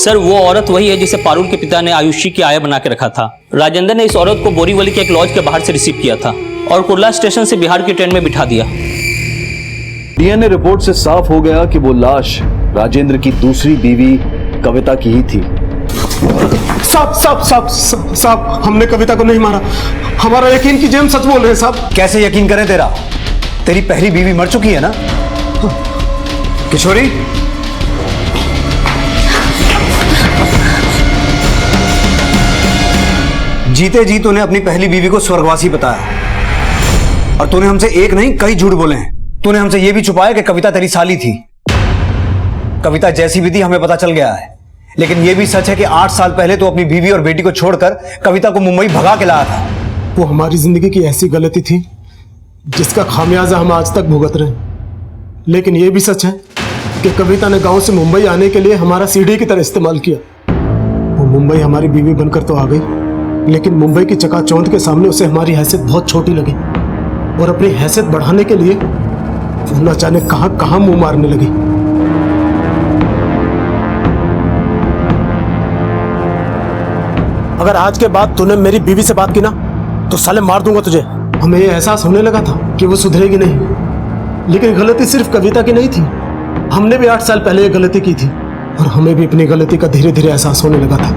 सर वो औरत वही है जिसे पारुल के पिता ने आयुषी की आया बना के रखा था। राजेंद्र ने इस औरत को बोरीवली के एक लॉज के बाहर से रिसीव किया था और कुर्ला स्टेशन से बिहार की ट्रेन में बिठा दिया। डीएनए रिपोर्ट से साफ हो गया कि वो लाश राजेंद्र की दूसरी बीवी कविता की ही थी। साहब, हमने कविता को नहीं मारा। हमारा यकीन कीजिए, हम सच बोल रहे हैं साहब। कैसे यकीन करें तेरी पहली बीवी मर चुकी है ना किशोरी? जीते जी तूने अपनी पहली बीवी को स्वर्गवासी बताया और तूने हमसे एक नहीं कई झूठ बोले हैं। तूने हमसे यह भी छुपाया कि कविता तेरी साली थी। कविता जैसी भी थी हमें पता चल गया है, लेकिन यह भी सच है कि 8 साल पहले तो अपनी बीवी और बेटी को छोड़कर कविता को मुंबई भगा के लाया था। वो हमारी जिंदगी की ऐसी गलती थी जिसका खामियाजा हम आज तक भुगत रहे हैं। लेकिन यह भी सच है कि कविता ने गांव से मुंबई आने के लिए हमारा सीढ़ी की तरह इस्तेमाल किया। वो मुंबई हमारी बीवी बनकर तो आ गई, लेकिन मुंबई की चकाचौंध के सामने उसे हमारी हैसियत बहुत छोटी लगी और अपनी हैसियत बढ़ाने के लिए वो न जाने कहां कहां मुंह मारने लगी। अगर आज के बाद तूने मेरी बीवी से बात की ना तो साले मार दूंगा तुझे। हमें ये एहसास होने लगा था कि वो सुधरेगी नहीं, लेकिन गलती सिर्फ कविता की नहीं थी। हमने भी 8 साल पहले ये गलती की थी और हमें भी अपनी गलती का धीरे धीरे एहसास होने लगा था।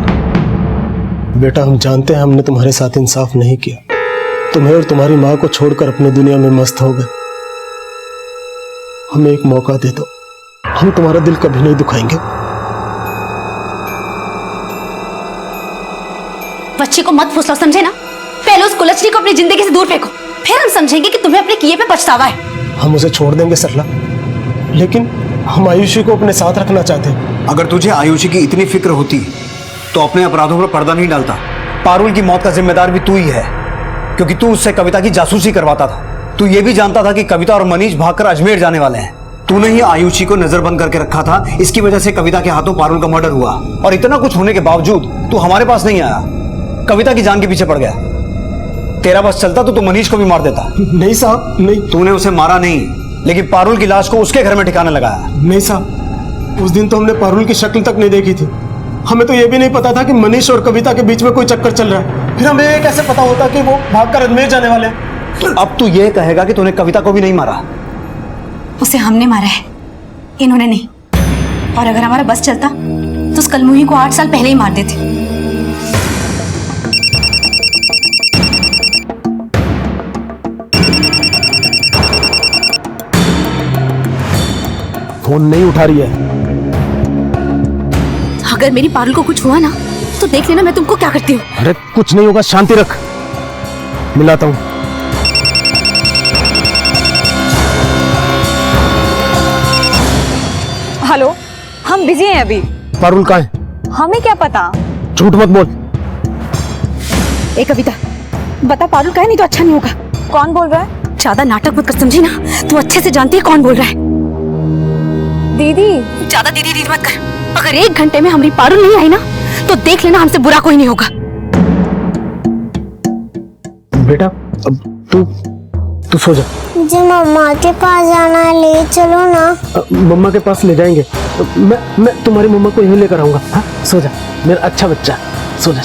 बेटा, हम जानते हैं हमने तुम्हारे साथ इंसाफ नहीं किया। तुम्हें और तुम्हारी माँ को छोड़कर अपनी दुनिया में मस्त हो गए। हमें एक मौका दे दो, हम तुम्हारा दिल कभी नहीं दुखाएंगे। बच्चे को मत फुसलाओ, समझे ना? पहले उस कुलच्छनी को अपनी जिंदगी से दूर फेंको, फिर हम समझेंगे कि तुम्हें अपने किए पे पछतावा है। हम उसे छोड़ देंगे सरला, लेकिन हम आयुषी को अपने साथ रखना चाहते हैं। अगर तुझे आयुषी की इतनी फिक्र होती तो अपने अपराधों पर पर्दा नहीं डालता। पारुल की मौत का जिम्मेदार भी तू ही है, क्योंकि तू उससे कविता की जासूसी करवाता था। तू ये भी जानता था कि कविता और मनीष भागकर अजमेर जाने वाले हैं। तूने ही आयुषी को नजरबंद करके रखा था। इसकी वजह से कविता के हाथों पारुल का मर्डर हुआ और इतना कुछ होने के बावजूद तू हमारे पास नहीं आया, कविता की जान के पीछे पड़ गया। तेरा बस चलता तो मनीष को भी मार देता। नहीं साहब, नहीं। तूने उसे मारा नहीं, लेकिन पारुल की लाश को उसके घर में ठिकाने लगाया। नहीं साहब, उस दिन तो हमने पारुल की शक्ल तक नहीं देखी थी। हमें तो यह भी नहीं पता था कि मनीष और कविता के बीच में कोई चक्कर चल रहा है। फिर हमें ये कैसे पता होता कि वो भागकर अजमेर जाने वाले हैं? अब तू ये कहेगा कि तूने कविता को भी नहीं मारा? उसे हमने मारा है, इन्होंने नहीं। और अगर हमारा बस चलता तो उस कलमुही को 8 साल पहले ही मार देते। फोन नहीं उठा रही है। अगर मेरी पारुल को कुछ हुआ ना तो देख लेना मैं तुमको क्या करती हूँ। अरे कुछ नहीं होगा, शांति रख, मिलाता हूँ। हेलो, हम बिजी हैं अभी। पारुल कहाँ है? हमें क्या पता। झूठ मत बोल। ए कविता, बता पारुल कहे, नहीं तो अच्छा नहीं होगा। कौन बोल रहा है? ज्यादा नाटक मत कर, समझी ना? तू अच्छे से जानती है कौन बोल रहा है। दीदी। ज्यादा दीदी दीदी मत कर। अगर 1 घंटे में हमारी पारुल नहीं आई ना तो देख लेना हमसे बुरा कोई नहीं होगा। बेटा, अब तू सो जा। मुझे मम्मा के पास जाना है, ले चलो ना। मम्मा के पास ले जाएंगे। मैं तुम्हारी मम्मा को यहीं लेकर आऊंगा। हाँ, सो जा मेरा अच्छा बच्चा, सो जा।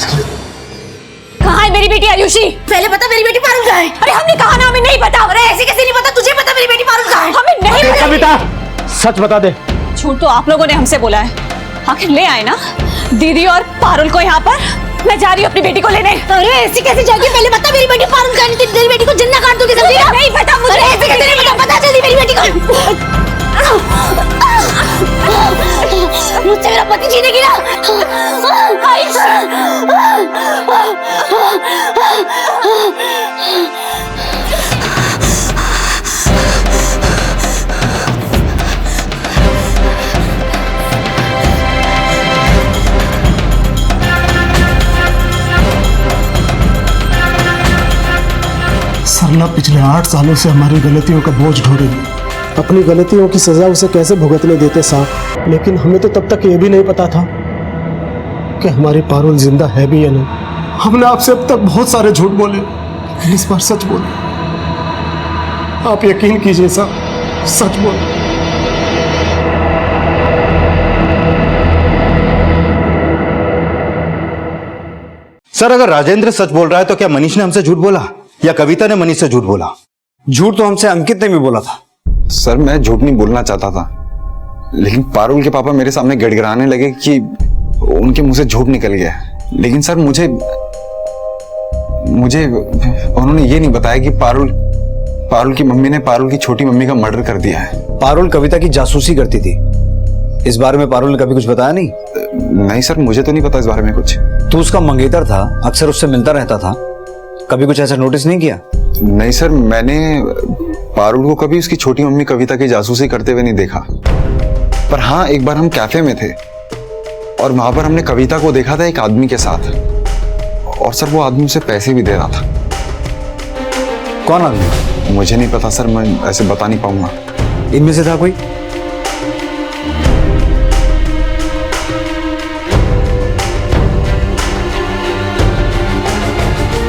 कहाँ है मेरी बेटी आयुषी? पहले बता मेरी बेटी पारुल कहाँ है? अरे हमने कहा ना हमें नहीं पता। अरे ऐसे कैसे नहीं पता? तुझे पता मेरी बेटी पारुल कहाँ है? हमें नहीं पता। कविता, सच बता दे। झूठ तो आप लोगों ने हमसे बोला है। आखिर ले आए ना दीदी और पारुल को यहाँ पर। मैं जा रही हूँ अपनी बेटी को लेने। अरे ऐसी कैसे जाएगी? पहले बता मेरी बेटी पारुल कहाँ है? तेरी बेटी को जिंदा काट दूंगी, समझी ना? नहीं पता मुझे। ऐसे कैसे नहीं पता? पता जल्दी मेरी बेटी को। मुझसे मेरा पति जीनेगी ना? सरला पिछले 8 सालों से हमारी गलतियों का बोझ ढो रही है। अपनी गलतियों की सजा उसे कैसे भुगतने देते साहब। लेकिन हमें तो तब तक ये भी नहीं पता था कि हमारी पारुल जिंदा है भी या नहीं। हमने आपसे अब तक बहुत सारे झूठ बोले, लेकिन इस बार सच बोले। आप यकीन कीजिए साहब, सच बोले। सर अगर राजेंद्र सच बोल रहा है तो क्या मनीष ने हमसे झूठ बोला या कविता ने मनीष से झूठ बोला? झूठ तो हमसे अंकित ने भी बोला था। सर मैं झूठ नहीं बोलना चाहता था, लेकिन पारुल के पापा मेरे सामने गिड़गिड़ाने लगे कि उनके मुंह से झूठ निकल गया। लेकिन सर मुझे उन्होंने ये नहीं बताया कि पारुल की मम्मी ने पारुल की छोटी मम्मी का मर्डर कर दिया है। पारुल कविता की जासूसी करती थी, इस बारे में पारुल ने कभी कुछ बताया नहीं? नहीं सर, मुझे तो नहीं पता इस बारे में कुछ। तू उसका मंगेतर था, अक्सर उससे मिलता रहता था, कभी कुछ ऐसा नोटिस नहीं किया? नहीं सर, मैंने पारुल को कभी उसकी छोटी मम्मी कविता की जासूसी करते हुए नहीं देखा। पर हाँ, एक बार हम कैफे में थे और वहां पर हमने कविता को देखा था एक आदमी के साथ, और सर वो आदमी उसे पैसे भी दे रहा था। कौन आदमी? मुझे नहीं पता सर, मैं ऐसे बता नहीं पाऊंगा। इनमें से था कोई?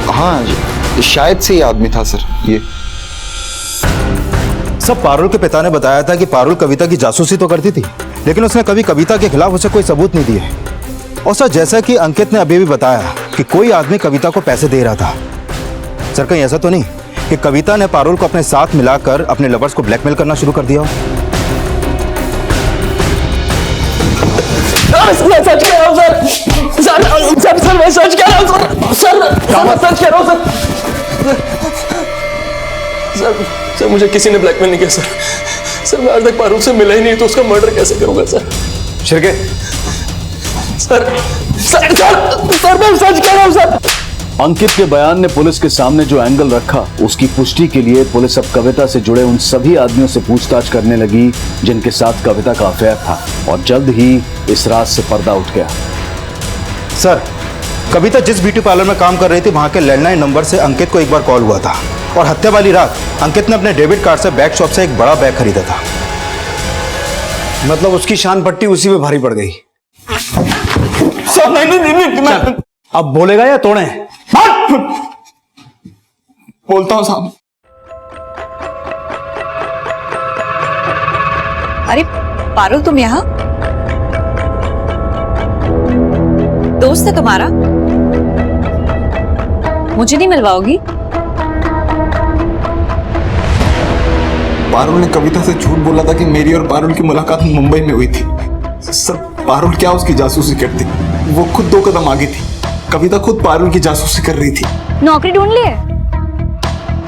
हाँ शायद से ये आदमी था सर। ये सब पारुल के पिता ने बताया था कि पारुल कविता की जासूसी तो करती थी, लेकिन उसने कभी कविता के खिलाफ उसे कोई सबूत नहीं दिए। और सर जैसा कि अंकित ने अभी भी बताया कि कोई आदमी कविता को पैसे दे रहा था। सर कहीं ऐसा तो नहीं कि कविता ने पारुल को अपने साथ मिलाकर अपने लवर्स को ब्लैकमेल करना शुरू कर दिया हो? मैं सच कह रहा हूँ सर। सर मैं सच कह रहा हूँ सर। मैं सच कह रहा हूँ सर मुझे किसी ने ब्लैकमेल नहीं किया सर। मैं आज तक पारुल से मिला ही नहीं, तो उसका मर्डर कैसे करूंगा सर? शिरके सर मैं सच कह रहा हूँ सर। अंकित के बयान ने पुलिस के सामने जो एंगल रखा, उसकी पुष्टि के लिए पुलिस अब कविता से जुड़े उन सभी आदमियों से पूछताछ करने लगी जिनके साथ कविता का अफेयर था, और जल्द ही इस राज से पर्दा उठ गया। सर कविता जिस ब्यूटी पार्लर में काम कर रही थी वहां के लैंडलाइन नंबर से अंकित को एक बार कॉल हुआ था, और हत्या वाली रात अंकित ने अपने डेबिट कार्ड से बैग शॉप से एक बड़ा बैग खरीदा था। मतलब उसकी शान पट्टी उसी में भारी पड़ गई। सर नहीं। अब बोलेगा या तोड़े? बोलता हूँ साहब। अरे पारुल, तुम यहाँ? दोस्त है तुम्हारा? मुझे नहीं मिलवाओगी? पारुल ने कविता से झूठ बोला था कि मेरी और पारुल की मुलाकात मुंबई में हुई थी। सर पारुल क्या उसकी जासूसी करती? वो खुद 2 कदम आगे थी। कविता खुद पारुल की जासूसी कर रही थी। नौकरी ढूंढ ली है?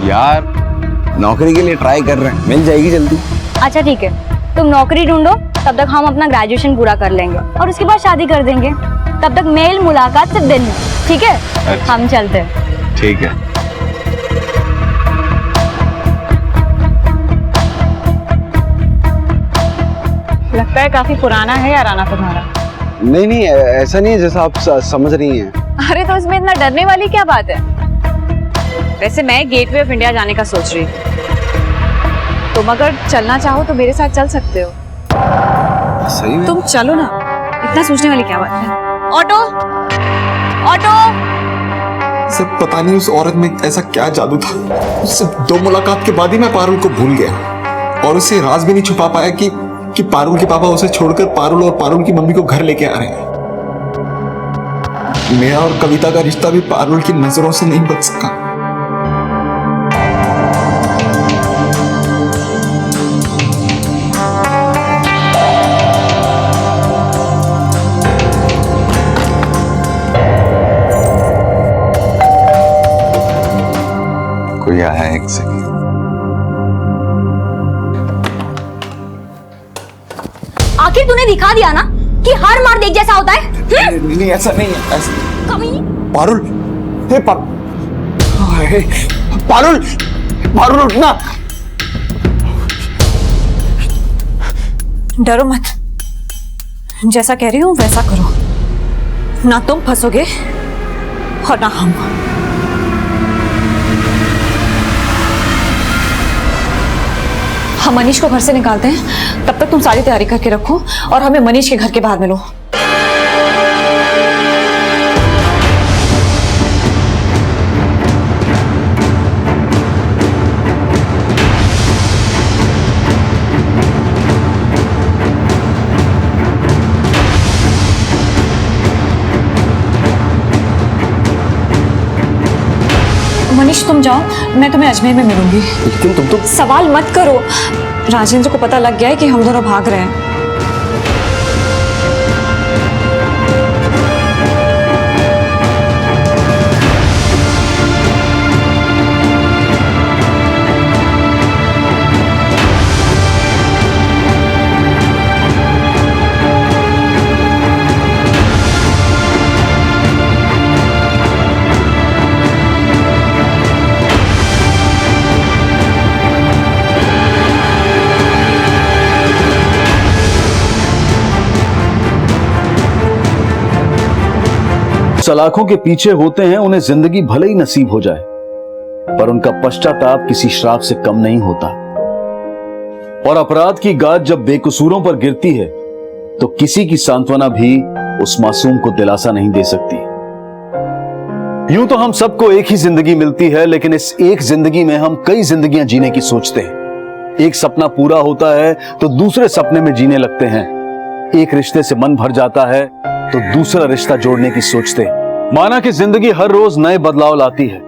यार नौकरी के लिए ट्राई कर रहे हैं, मिल जाएगी जल्दी। अच्छा ठीक है, तुम नौकरी ढूंढो, तब तक हम अपना ग्रेजुएशन पूरा कर लेंगे और उसके बाद शादी कर देंगे। तब तक मेल मुलाकात सिर्फ दिन में, ठीक है? अच्छा। हम चलते हैं। ठीक है। लगता है काफी पुराना है याराना तुम्हारा। नहीं ऐसा नहीं है जैसा आप समझ रही हैं। अरे तो इसमें इतना डरने वाली क्या बात है? वैसे मैं गेटवे ऑफ इंडिया जाने का सोच रही थी। तुम अगर चलना चाहो तो मेरे साथ चल सकते हो। सही में? तुम चलो ना, इतना सोचने वाली क्या बात है? Auto auto. सर पता नहीं उस औरत में ऐसा क्या जादू था, उससे 2 मुलाकात के बाद ही मैं पारुल को भूल गया, और उससे राज भी नहीं छुपा पाया कि पारुल के पापा उसे छोड़कर पारुल और पारुल की मम्मी को घर लेके आ रहे हैं। मेरा और कविता का रिश्ता भी पारुल की नजरों से नहीं बच सका। कोई आया है, एक सेकंड। आखिर तूने दिखा दिया ना कि हर मार देख जैसा होता है। नहीं ऐसा नहीं है, ऐसा। पारुल, हे पारुल उठना। डरो मत, जैसा कह रही हूँ वैसा करो, ना तुम फंसोगे और ना हम। हम मनीष को घर से निकालते हैं, तब तक तुम सारी तैयारी करके रखो और हमें मनीष के घर के बाहर मिलो। निश तुम जाओ, मैं तुम्हें अजमेर में मिलूंगी। लेकिन तुम तो सवाल मत करो, राजेंद्र को पता लग गया है कि हम दोनों भाग रहे हैं। सलाखों के पीछे होते हैं, उन्हें जिंदगी भले ही नसीब हो जाए, पर उनका पश्चाताप किसी श्राप से कम नहीं होता। और अपराध की गाज जब बेकसूरों पर गिरती है तो किसी की सांत्वना भी उस मासूम को दिलासा नहीं दे सकती। यूं तो हम सबको एक ही जिंदगी मिलती है, लेकिन इस एक जिंदगी में हम कई जिंदगियां जीने की सोचते हैं। एक सपना पूरा होता है तो दूसरे सपने में जीने लगते हैं। एक रिश्ते से मन भर जाता है तो दूसरा रिश्ता जोड़ने की सोचते हैं। माना कि जिंदगी हर रोज नए बदलाव लाती है,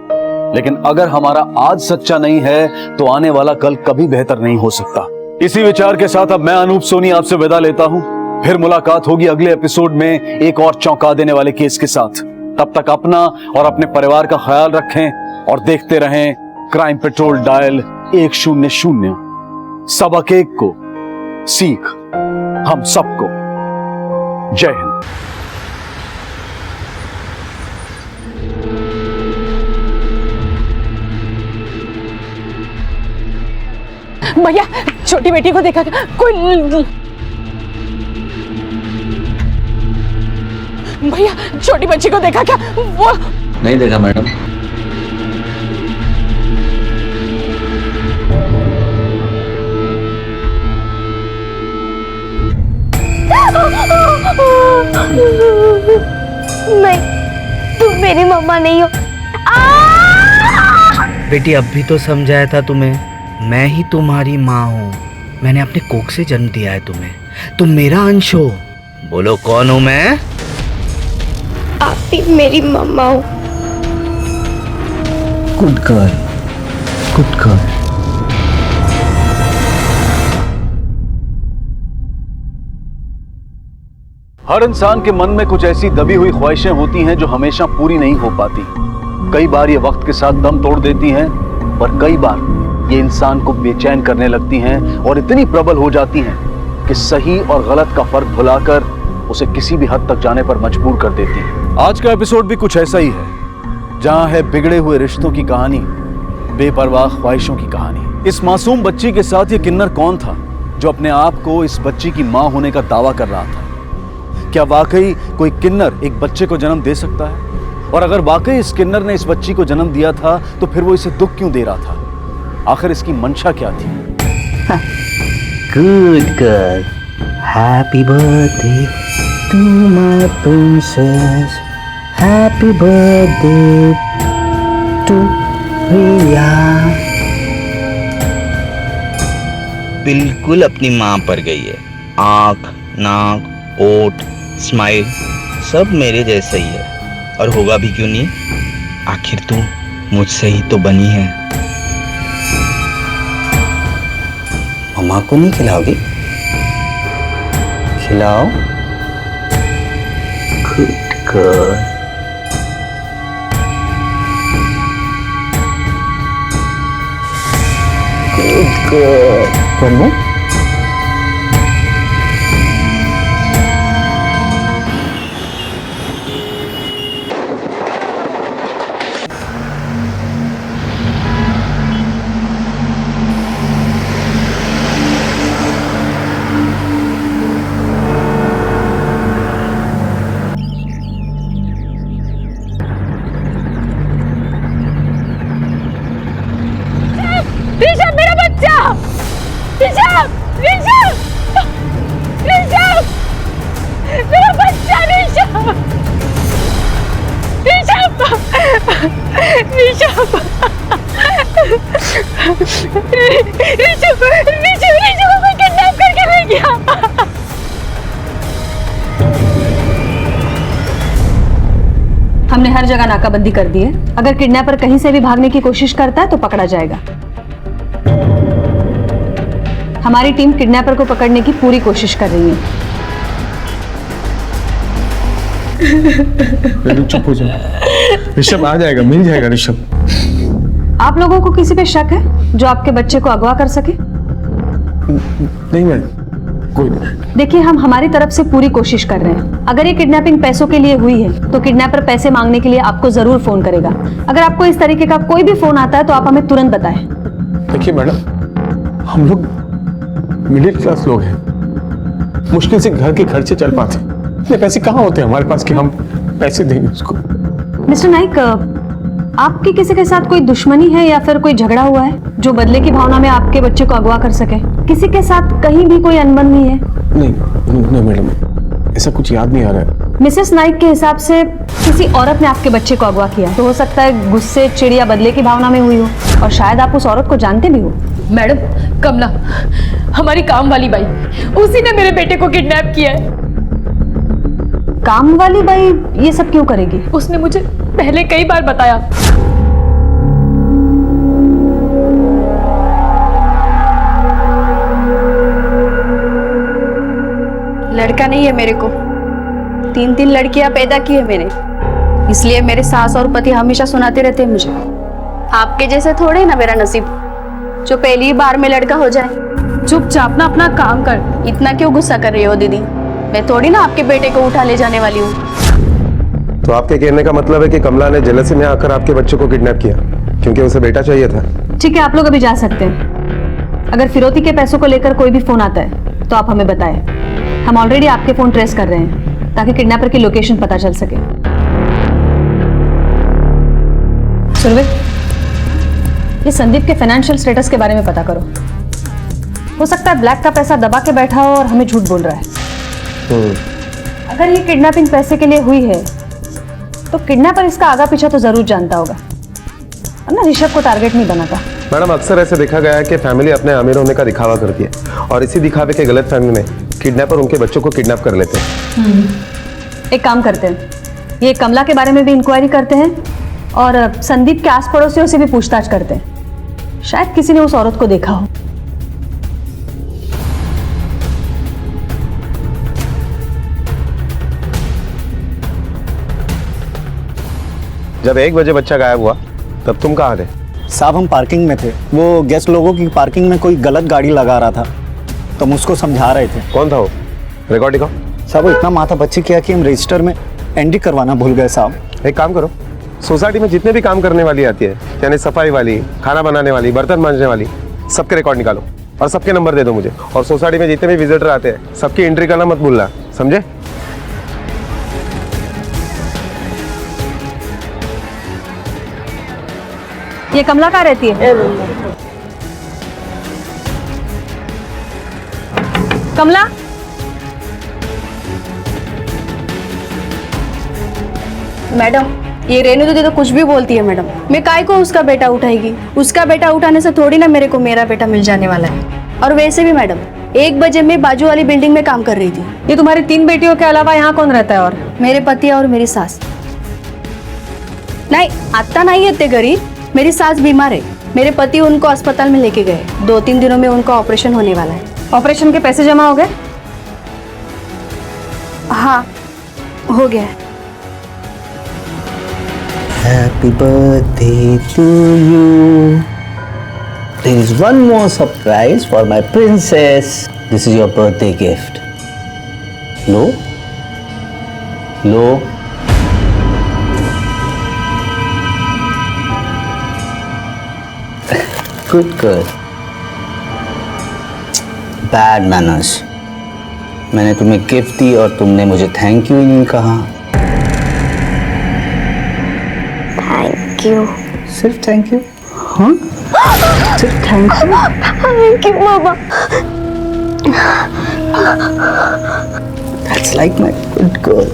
लेकिन अगर हमारा आज सच्चा नहीं है तो आने वाला कल कभी बेहतर नहीं हो सकता। इसी विचार के साथ अब मैं अनूप सोनी आपसे विदा लेता हूं। फिर मुलाकात होगी अगले एपिसोड में एक और चौंका देने वाले केस के साथ। तब तक अपना और अपने परिवार का ख्याल रखें और देखते रहें क्राइम पेट्रोल डायल 100। सबक एक को सीख हम सबको। जय हिंद। भैया छोटी बेटी को देखा क्या? कोई भैया छोटी बच्ची को देखा क्या? वो नहीं देखा मैडम। नहीं, तुम मेरी मम्मा नहीं हो। बेटी अब भी तो समझाया था तुम्हें, मैं ही तुम्हारी माँ हूँ। मैंने अपने कोख से जन्म दिया है तुम्हें, तुम मेरा अंश हो। बोलो कौन हूँ मैं? आप भी मेरी मम्मा हो। Good girl, good girl. हर इंसान के मन में कुछ ऐसी दबी हुई ख्वाहिशें होती हैं जो हमेशा पूरी नहीं हो पाती। कई बार ये वक्त के साथ दम तोड़ देती हैं, पर कई बार ये इंसान को बेचैन करने लगती हैं और इतनी प्रबल हो जाती हैं कि सही और गलत का फर्क भुलाकर उसे किसी भी हद तक जाने पर मजबूर कर देती हैं। आज का एपिसोड भी कुछ ऐसा ही है, जहां है बिगड़े हुए रिश्तों की कहानी, बेपरवाह ख्वाहिशों की कहानी। इस मासूम बच्ची के साथ ये किन्नर कौन था जो अपने आप को इस बच्ची की मां होने का दावा कर रहा था? क्या वाकई कोई किन्नर एक बच्चे को जन्म दे सकता है? और अगर वाकई इस किन्नर ने इस बच्ची को जन्म दिया था तो फिर वो इसे दुख क्यों दे रहा था? आखिर इसकी मंशा क्या थी? Good girl, happy birthday to my princess, happy birthday to Priya. बिल्कुल अपनी माँ पर गई है। आँख, नाक, ओठ, स्माइल सब मेरे जैसा ही है, और होगा भी क्यों नहीं? आखिर तू मुझसे ही तो बनी है। मम्मा को नहीं खिलाओगी? खिलाओ। Good girl. Good girl. Rishabh मेरा बच्चा! ऋषभ! ऋषभ! ऋषभ! मेरा बच्चा ऋषभ! ऋषभ! ऋषभ! ऋषभ! ऋषभ को किडनैप करके ले गया। हम हमने हर जगह नाकाबंदी कर दी है। अगर किडनैपर कहीं से भी भागने की कोशिश करता है तो पकड़ा जाएगा। हमारी टीम किडनैपर को पकड़ने की पूरी कोशिश कर रही है। चुप हो जाओ, ऋषभ आ जाएगा, मिल जाएगा ऋषभ। आप लोगों को किसी पे शक है जो आपके बच्चे को अगवा कर सके? नहीं मैडम, कोई नहीं। देखिए, हम हमारी तरफ से पूरी कोशिश कर रहे हैं। अगर ये किडनैपिंग पैसों के लिए हुई है तो किडनैपर पैसे मांगने के लिए आपको जरूर फोन करेगा। अगर आपको इस तरीके का कोई भी फोन आता है तो आप हमें तुरंत बताएं। देखिए मैडम, हम लोग मिडिल क्लास लोग हैं, मुश्किल से घर के खर्चे चल पाते। इतने पैसे कहाँ होते हैं हमारे पास कि हम पैसे देंगे उसको। मिस्टर नाइक, आपकी किसी के साथ कोई दुश्मनी है या फिर कोई झगड़ा हुआ है जो बदले की भावना में आपके बच्चे को अगवा कर सके? किसी के साथ कहीं भी कोई अनबन नहीं है? नहीं मैडम, ऐसा कुछ याद नहीं आ रहा है। मिसेस नाइक के हिसाब से किसी औरत ने आपके बच्चे को अगवा किया, तो हो सकता है गुस्से, चिढ़ या बदले की भावना में हुई हो, और शायद आप उस औरत को जानते भी हो। मैडम, कमला, हमारी काम वाली बाई, उसी ने मेरे बेटे को किडनैप किया है। काम वाली बाई ये सब क्यों करेगी? उसने मुझे पहले कई बार बताया। लड़का नहीं है मेरे को, 3 लड़कियां पैदा की है मैंने, इसलिए मेरे सास और पति हमेशा सुनाते रहते हैं मुझे, आपके जैसे थोड़े ना मेरा नसीब जो पहली बार में लड़का हो जाए। चुपचाप ना अपना काम कर। इतना क्यों गुस्सा कर रही हो दीदी? मैं थोड़ी ना आपके बेटे को उठा ले जाने वाली हूँ। तो आपके कहने का मतलब है कि कमला ने जेलसी में आकर आपके बच्चे को किडनैप किया क्योंकि उसे बेटा चाहिए था? ठीक है, आप लोग अभी जा सकते हैं। अगर फिरौती के पैसों को लेकर कोई भी फोन आता है तो आप हमें बताएं। हम ऑलरेडी आपके फोन ट्रेस कर रहे हैं ताकि किडनैपर की लोकेशन पता चल सके। सुरवे, ये संदीप के फाइनेंशियल स्टेटस के बारे में पता करो। हो सकता है ब्लैक का पैसा दबा के बैठा हो और हमें झूठ बोल रहा है। अगर ये किडनैपिंग पैसे के लिए हुई है तो किडनैपर इसका आगा पीछा तो जरूर जानता होगा, वरना ऋषभ को टारगेट नहीं बनाता। मैडम, अक्सर ऐसे देखा गया है कि फैमिली अपने अमीर होने का दिखावा करती है और इसी दिखावे के गलत फहमी में किडनैपर उनके बच्चों को किडनैप कर लेते हैं। एक काम करते हैं, ये कमला के बारे में भी इंक्वायरी करते हैं और संदीप के आस पड़ोसियों से भी पूछताछ करते हैं। शायद किसी ने उस औरत को देखा हो। जब 1 बजे बच्चा गायब हुआ तब तुम कहाँ थे? साहब, हम पार्किंग में थे। वो गेस्ट लोगों की पार्किंग में कोई गलत गाड़ी लगा रहा था तो हम उसको समझा रहे थे। कौन था वो? रिकॉर्ड दिखाओ। साहब, वो इतना माथा पच्ची किया कि हम रजिस्टर में एंट्री करवाना भूल गए साहब। एक काम करो, सोसाइटी में जितने भी काम करने वाली आती है, यानी सफाई वाली, खाना बनाने वाली, बर्तन मांजने वाली, सबके रिकॉर्ड निकालो और सबके नंबर दे दो मुझे। और सोसाइटी में जितने भी विजिटर आते हैं सबकी एंट्री करना मत भूलना, समझे? ये कमला कहाँ रहती है? कमला, मैडम, ये रेनू दीदी तो कुछ भी बोलती है मैडम। मैं काय को उसका बेटा उठाएगी? उसका बेटा उठाने से थोड़ी ना मेरे को मेरा बेटा मिल जाने वाला है। और वैसे भी मैडम, 1 बजे मैं बाजू वाली बिल्डिंग में काम कर रही थी। ये तुम्हारी 3 बेटियों के अलावा यहाँ कौन रहता है? और मेरे पति और मेरी सास। नहीं, आता नहीं है घरी। मेरी सास बीमार है, मेरे पति उनको अस्पताल में लेके गए। 2-3 दिनों में उनका ऑपरेशन होने वाला है। ऑपरेशन के पैसे जमा हो गए? हाँ, हो गया है। Happy birthday to you. There is one more surprise for my princess. This is your birthday gift. Low, low. Good girl. Bad manners. मैंने तुम्हें गिफ्ट दी और तुमने मुझे थैंक यू ही नहीं कहा। Thank you. सिर्फ थैंक यू? हाँ? सिर्फ thank you? Thank you mama. That's like my good girl.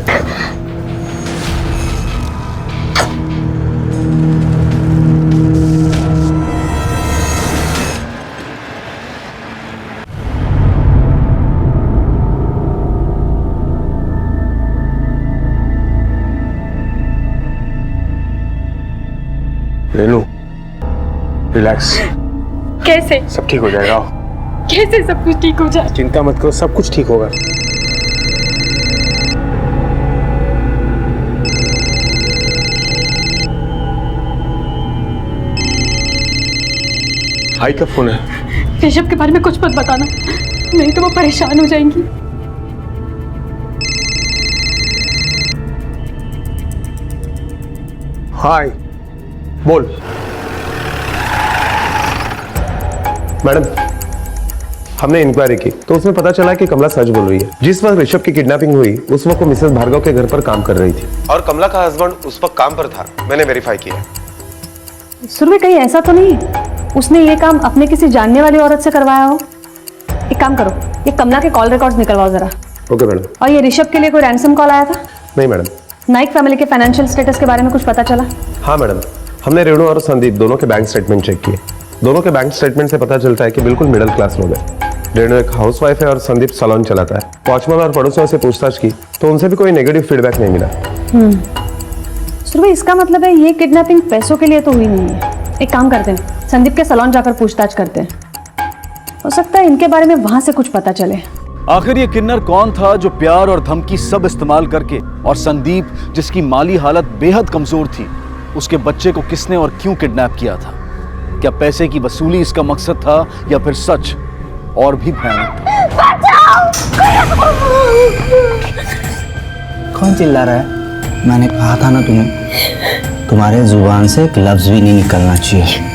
Renu, relax, कैसे सब ठीक हो जाएगा। कैसे सब कुछ ठीक हो जाए? चिंता मत करो, सब कुछ ठीक होगा। भाई का फोन है। ऋषभ के बारे में कुछ मत बताना, नहीं तो वो परेशान हो जाएंगी। हाय, बोल। मैडम, हमने इंक्वायरी की तो उसमें पता चला कि कमला सच बोल रही है। जिस वक्त ऋषभ की किडनैपिंग हुई उस वक्त वो मिसेस भार्गव के घर पर काम कर रही थी और कमला का हस्बैंड उस वक्त काम पर था। मैंने वेरीफाई किया। सुरभि, कहीं ऐसा तो नहीं उसने ये काम अपने किसी जानने वाली औरत से करवाया हो? एक काम करो, ये कमला के कॉल रिकॉर्ड्स निकलवाओ जरा। Okay madam. और ये ऋषभ के लिए कोई रैंसम कॉल आया था? नहीं मैडम। नाइक फैमिली के फाइनेंशियल स्टेटस के बारे में कुछ पता चला? हाँ मैडम, हमने रेणु और संदीप दोनों के बैंक स्टेटमेंट चेक किए। दोनों के बैंक स्टेटमेंट से पता चलता है कि बिल्कुल मिडिल क्लास लोग हैं। रेणु एक हाउसवाइफ है और संदीप सैलून चलाता है। वॉचमैन और पड़ोसियों से पूछताछ की तो उनसे भी कोई नेगेटिव फीडबैक नहीं मिला। सुरभि, इसका मतलब है ये किडनैपिंग पैसों के लिए तो हुई नहीं है। एक काम करते हैं, संदीप के सैलून जाकर पूछताछ करते हैं। हो सकता है इनके बारे में वहां से कुछ पता चले। आखिर ये किन्नर कौन था जो प्यार और धमकी सब इस्तेमाल करके, और संदीप जिसकी माली हालत बेहद कमजोर थी, उसके बच्चे को किसने और क्यों किडनैप किया था? क्या पैसे की वसूली इसका मकसद था या फिर सच और भी भयानक था? कौन चिल्ला रहा है? मैंने कहा था ना तुम्हें, तुम्हारे जुबान से एक लफ्ज भी नहीं निकलना चाहिए।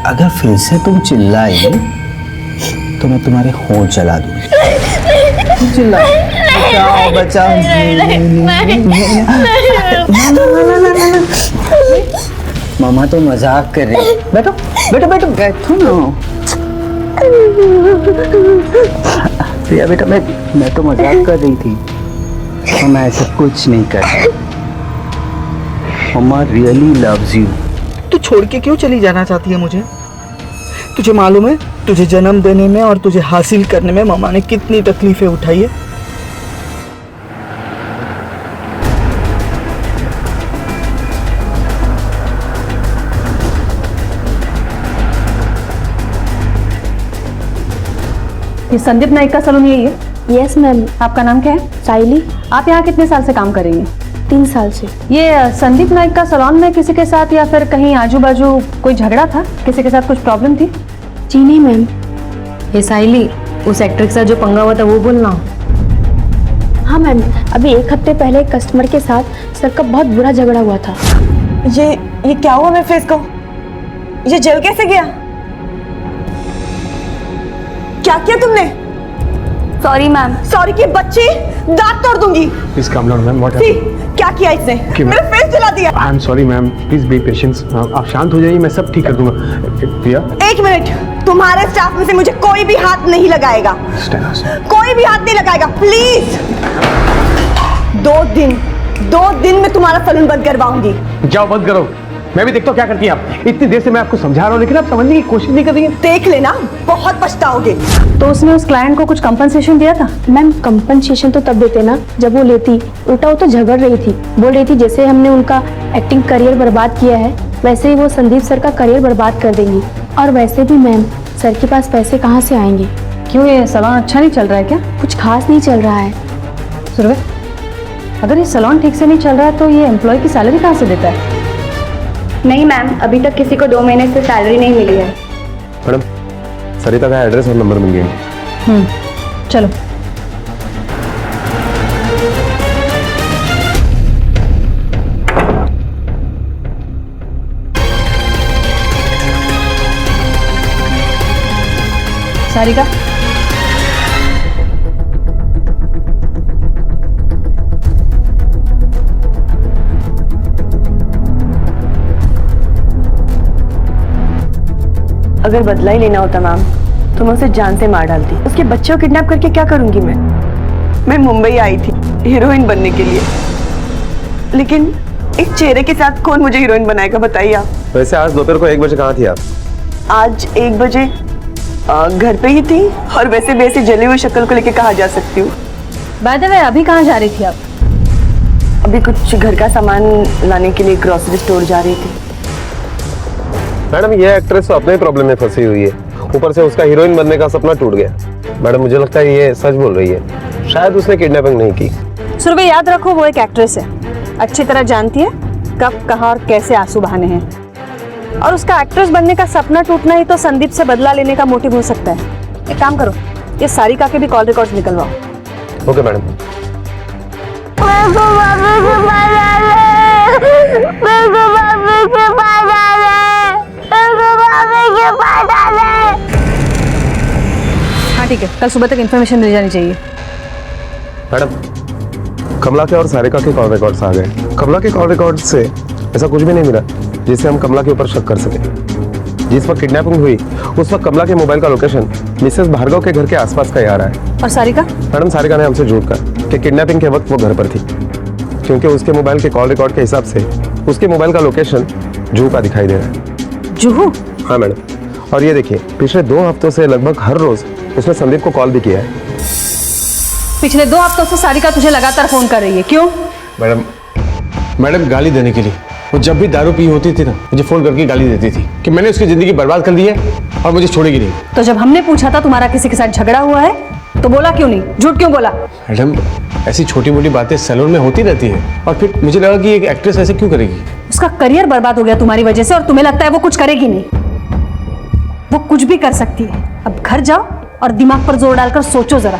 अगर फिर से तुम चिल्लाए तो मैं तुम्हारे होंठ जला दूंगी। चिल्ला, बचाओ बचाओ। मामा तो मजाक कर रही है। बैठो बैठो बैठो बैठो ना। प्रिया बेटा, मैं तो मजाक कर रही थी, मैं ऐसा कुछ नहीं कर रहा। मम्मा रियली लव्स यू। तू छोड़ के क्यों चली जाना चाहती है मुझे? तुझे मालूम है तुझे जन्म देने में और तुझे हासिल करने में मम्मा ने कितनी तकलीफें उठाई है। ये संदीप नाइक का सैलून यही है? Yes ma'am. आपका नाम क्या है? साइली। आप यहाँ कितने साल से काम कर रही हैं? 3 साल से। ये संदीप नाइक का सैलून में किसी के साथ या फिर कहीं आजू बाजू कोई झगड़ा था? किसी के साथ कुछ प्रॉब्लम थी? जी नहीं मैम। ये साइली, उस एक्टर के साथ जो पंगा हुआ था वो बोलना। हाँ मैम, अभी 1 हफ्ते पहले एक कस्टमर के साथ सर का बहुत बुरा झगड़ा हुआ था। ये क्या हुआ मेरे फेस को? ये जल कैसे गया? क्या किया तुमने? Sorry ma'am. सॉरी के बच्चे, दांत तोड़ दूंगी। Please calm down ma'am. What happened? क्या किया इसने? मेरा फेस जला दिया। I am sorry ma'am, please be patience. आप शांत हो जाइए, मैं सब ठीक कर दूंगा। प्रिया, 1 मिनट, तुम्हारे स्टाफ में से मुझे कोई भी हाथ नहीं लगाएगा। कोई भी हाथ नहीं लगाएगा, प्लीज। 2 दिन में तुम्हारा सैलून बंद करवाऊंगी। जाओ बंद करो, मैं भी देखता हूँ क्या करती हैं आप। इतनी देर से मैं आपको समझा रहा हूँ लेकिन आप समझने की कोशिश नहीं कर रही हैं। देख लेना, बहुत पछताओगे। तो उसने उस क्लाइंट को कुछ कंपनसेशन दिया था? मैम, कंपनसेशन तो तब देते ना जब वो लेती। उल्टा वो तो झगड़ रही थी, बोल रही थी जैसे हमने उनका एक्टिंग करियर बर्बाद किया है वैसे ही वो संदीप सर का करियर बर्बाद कर देंगी। और वैसे भी मैम, सर के पास पैसे कहाँ से आएंगे? क्यों, ये सैलून अच्छा नहीं चल रहा है क्या? कुछ खास नहीं चल रहा है। सुरभि, अगर ये सैलून ठीक से नहीं चल रहा है तो ये एम्प्लॉय की सैलरी कहाँ से देता है? नहीं मैम, अभी तक किसी को 2 महीने से सैलरी नहीं मिली है। मैडम, सरिता का एड्रेस और नंबर मिल गया। चलो। सारिका, अगर बदला ही लेना होता मैम तो मैं उसे जान से मार डालती। उसके बच्चे को किडनैप करके क्या करूंगी मैं मुंबई आई थी हीरोइन बनने के लिए, लेकिन इस चेहरे के साथ कौन मुझे हीरोइन बनाएगा बताइए आप। वैसे आज दोपहर को 1 बजे कहाँ थी आप? आज 1 बजे घर पे ही थी, और वैसे भी ऐसी जली हुई शक्ल को लेके कहाँ जा सकती हूँ। बाय द वे, अभी कहाँ जा रही थी आप? अभी कुछ घर का सामान लाने के लिए ग्रोसरी स्टोर जा रही थी। मैडम ये एक्ट्रेस तो अपने ही प्रॉब्लम में फंसी हुई है, ऊपर से उसका हीरोइन बनने का सपना टूट गया। मैडम मुझे लगता है ये सच बोल रही है, शायद उसने किडनैपिंग नहीं की। सुरभि याद रखो वो एक एक्ट्रेस है, अच्छी तरह जानती है कब कहाँ और कैसे आंसू बहाने हैं, और उसका एक्ट्रेस बनने का सपना टूटना ही तो संदीप से बदला लेने का मोटिव हो सकता है। एक काम करो, ये सारिका के भी कॉल रिकॉर्ड्स निकलवाओ। Okay madam. हाँ ठीक है, कल सुबह तक इन्फॉर्मेशन मिल जानी चाहिए। मैडम कमला के और सारिका के कॉल रिकॉर्ड्स आ गए। कमला के कॉल रिकॉर्ड से ऐसा कुछ भी नहीं मिला जिससे हम कमला के ऊपर शक कर सके। जिस वक्त किडनैपिंग हुई उस वक्त कमला के मोबाइल का लोकेशन मिसेस भार्गव के घर के आसपास का ही आ रहा है। और सारिका? मैडम सारिका ने हमसे झूठ कहा कि किडनैपिंग के वक्त वो घर पर थी, क्योंकि उसके मोबाइल के कॉल रिकॉर्ड के हिसाब से उसके मोबाइल का लोकेशन जुहू का दिखाई दे रहा है। जुहू? हाँ मैडम, और ये देखिए पिछले 2 हफ्तों से लगभग हर रोज उसने संदीप को कॉल भी किया है। पिछले 2 हफ्तों से सारिका तुझे लगातार फोन कर रही है, क्यों? मैडम गाली देने के लिए। वो जब भी दारू पी होती थी ना, मुझे फोन करके गाली देती थी कि मैंने उसकी जिंदगी बर्बाद कर दी है और मुझे छोड़ेगी नहीं। तो जब हमने पूछा था तुम्हारा किसी के साथ झगड़ा हुआ है तो बोला क्यों नहीं, झूठ क्यों बोला? मैडम ऐसी छोटी मोटी बातें सैलून में होती रहती है, और फिर मुझे लगा कि एक एक्ट्रेस ऐसे क्यों करेगी। उसका करियर बर्बाद हो गया तुम्हारी वजह से, और तुम्हें लगता है वो कुछ करेगी नहीं। वो कुछ भी कर सकती है। अब घर जाओ और दिमाग पर जोर डालकर सोचो जरा,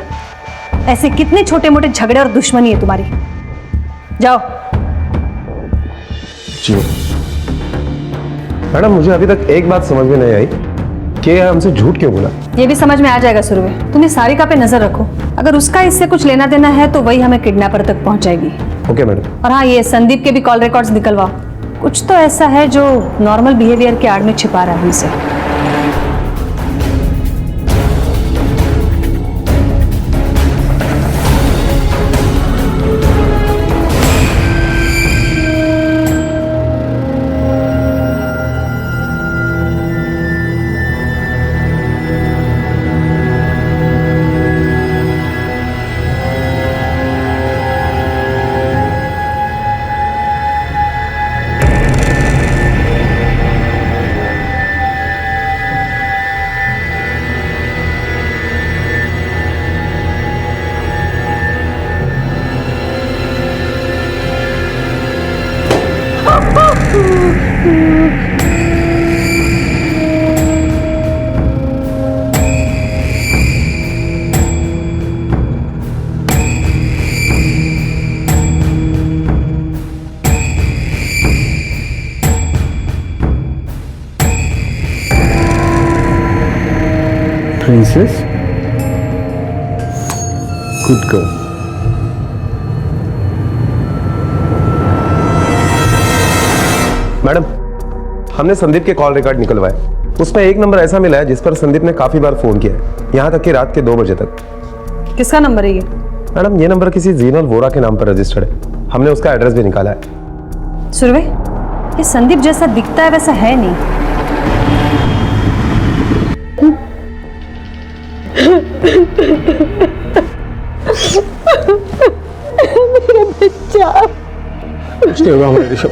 ऐसे कितने छोटे मोटे झगड़े और दुश्मनी है तुम्हारी। जाओ। जी मैडम, मुझे अभी तक एक बात समझ में नहीं आई कि हमसे झूठ क्यों बोला। ये भी समझ में आ जाएगा सुरभि। तुम्हें सारिका पे नजर रखो, अगर उसका इससे कुछ लेना देना है तो वही हमें किडनैपर तक पहुंचाएगी। Okay madam. और हाँ, ये संदीप के भी कॉल रिकॉर्ड्स निकलवाओ। कुछ तो ऐसा है जो नॉर्मल बिहेवियर के आड़ में छिपा रहा है हमसे। Princess, good girl. मैडम हमने संदीप के कॉल रिकॉर्ड निकलवाए, उसमें एक नंबर ऐसा मिला है जिस पर संदीप ने काफी बार फोन किया है, यहाँ तक कि रात के 2 बजे तक। किसका नंबर है ये? मैडम ये नंबर किसी जीनल वोरा के नाम पर रजिस्टर्ड है, हमने उसका एड्रेस भी निकाला है। सुरभि, ये संदीप जैसा दिखता है वैसा है नहीं। मेरा बच्चा। कुछ नहीं होगा हमारे ऋषभ।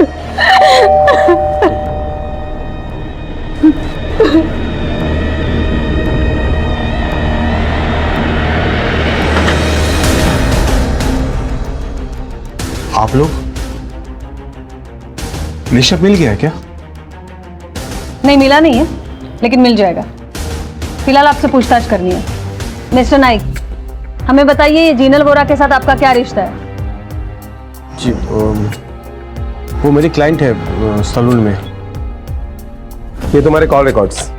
आप लोग, ऋषभ मिल गया है क्या? नहीं, मिला नहीं है, लेकिन मिल जाएगा। फिलहाल आपसे पूछताछ करनी है। मिस्टर नाइक, हमें बताइए ये जीनल वोरा के साथ आपका क्या रिश्ता है? जी वो मेरी क्लाइंट है सलून में। ये तुम्हारे कॉल रिकॉर्ड्स।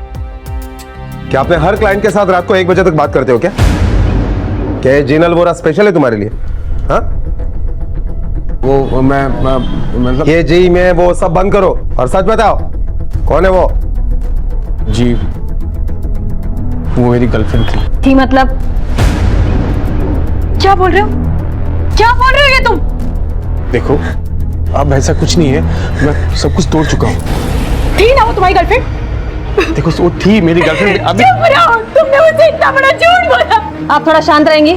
क्या आपने हर क्लाइंट के साथ रात को 1 बजे तक बात करते हो क्या? क्या ये जीनल वोरा स्पेशल है तुम्हारे लिए? हाँ? वो मैं मतलब ये जी में वो सब बंद करो और सच बताओ, कौन है वो? जी वो मेरी गर्लफ्रेंड थी। मतलब क्या बोल रहे हो? क्या बोल रहे हो ये तुम? देखो अब ऐसा कुछ नहीं है, मैं सब कुछ तोड़ चुका हूँ। थी ना वो तुम्हारी गर्लफ्रेंड? देखो वो थी मेरी गर्लफ्रेंड। अभी तुमने मुझे इतना बड़ा झूठ बोला। आप थोड़ा शांत रहेंगी?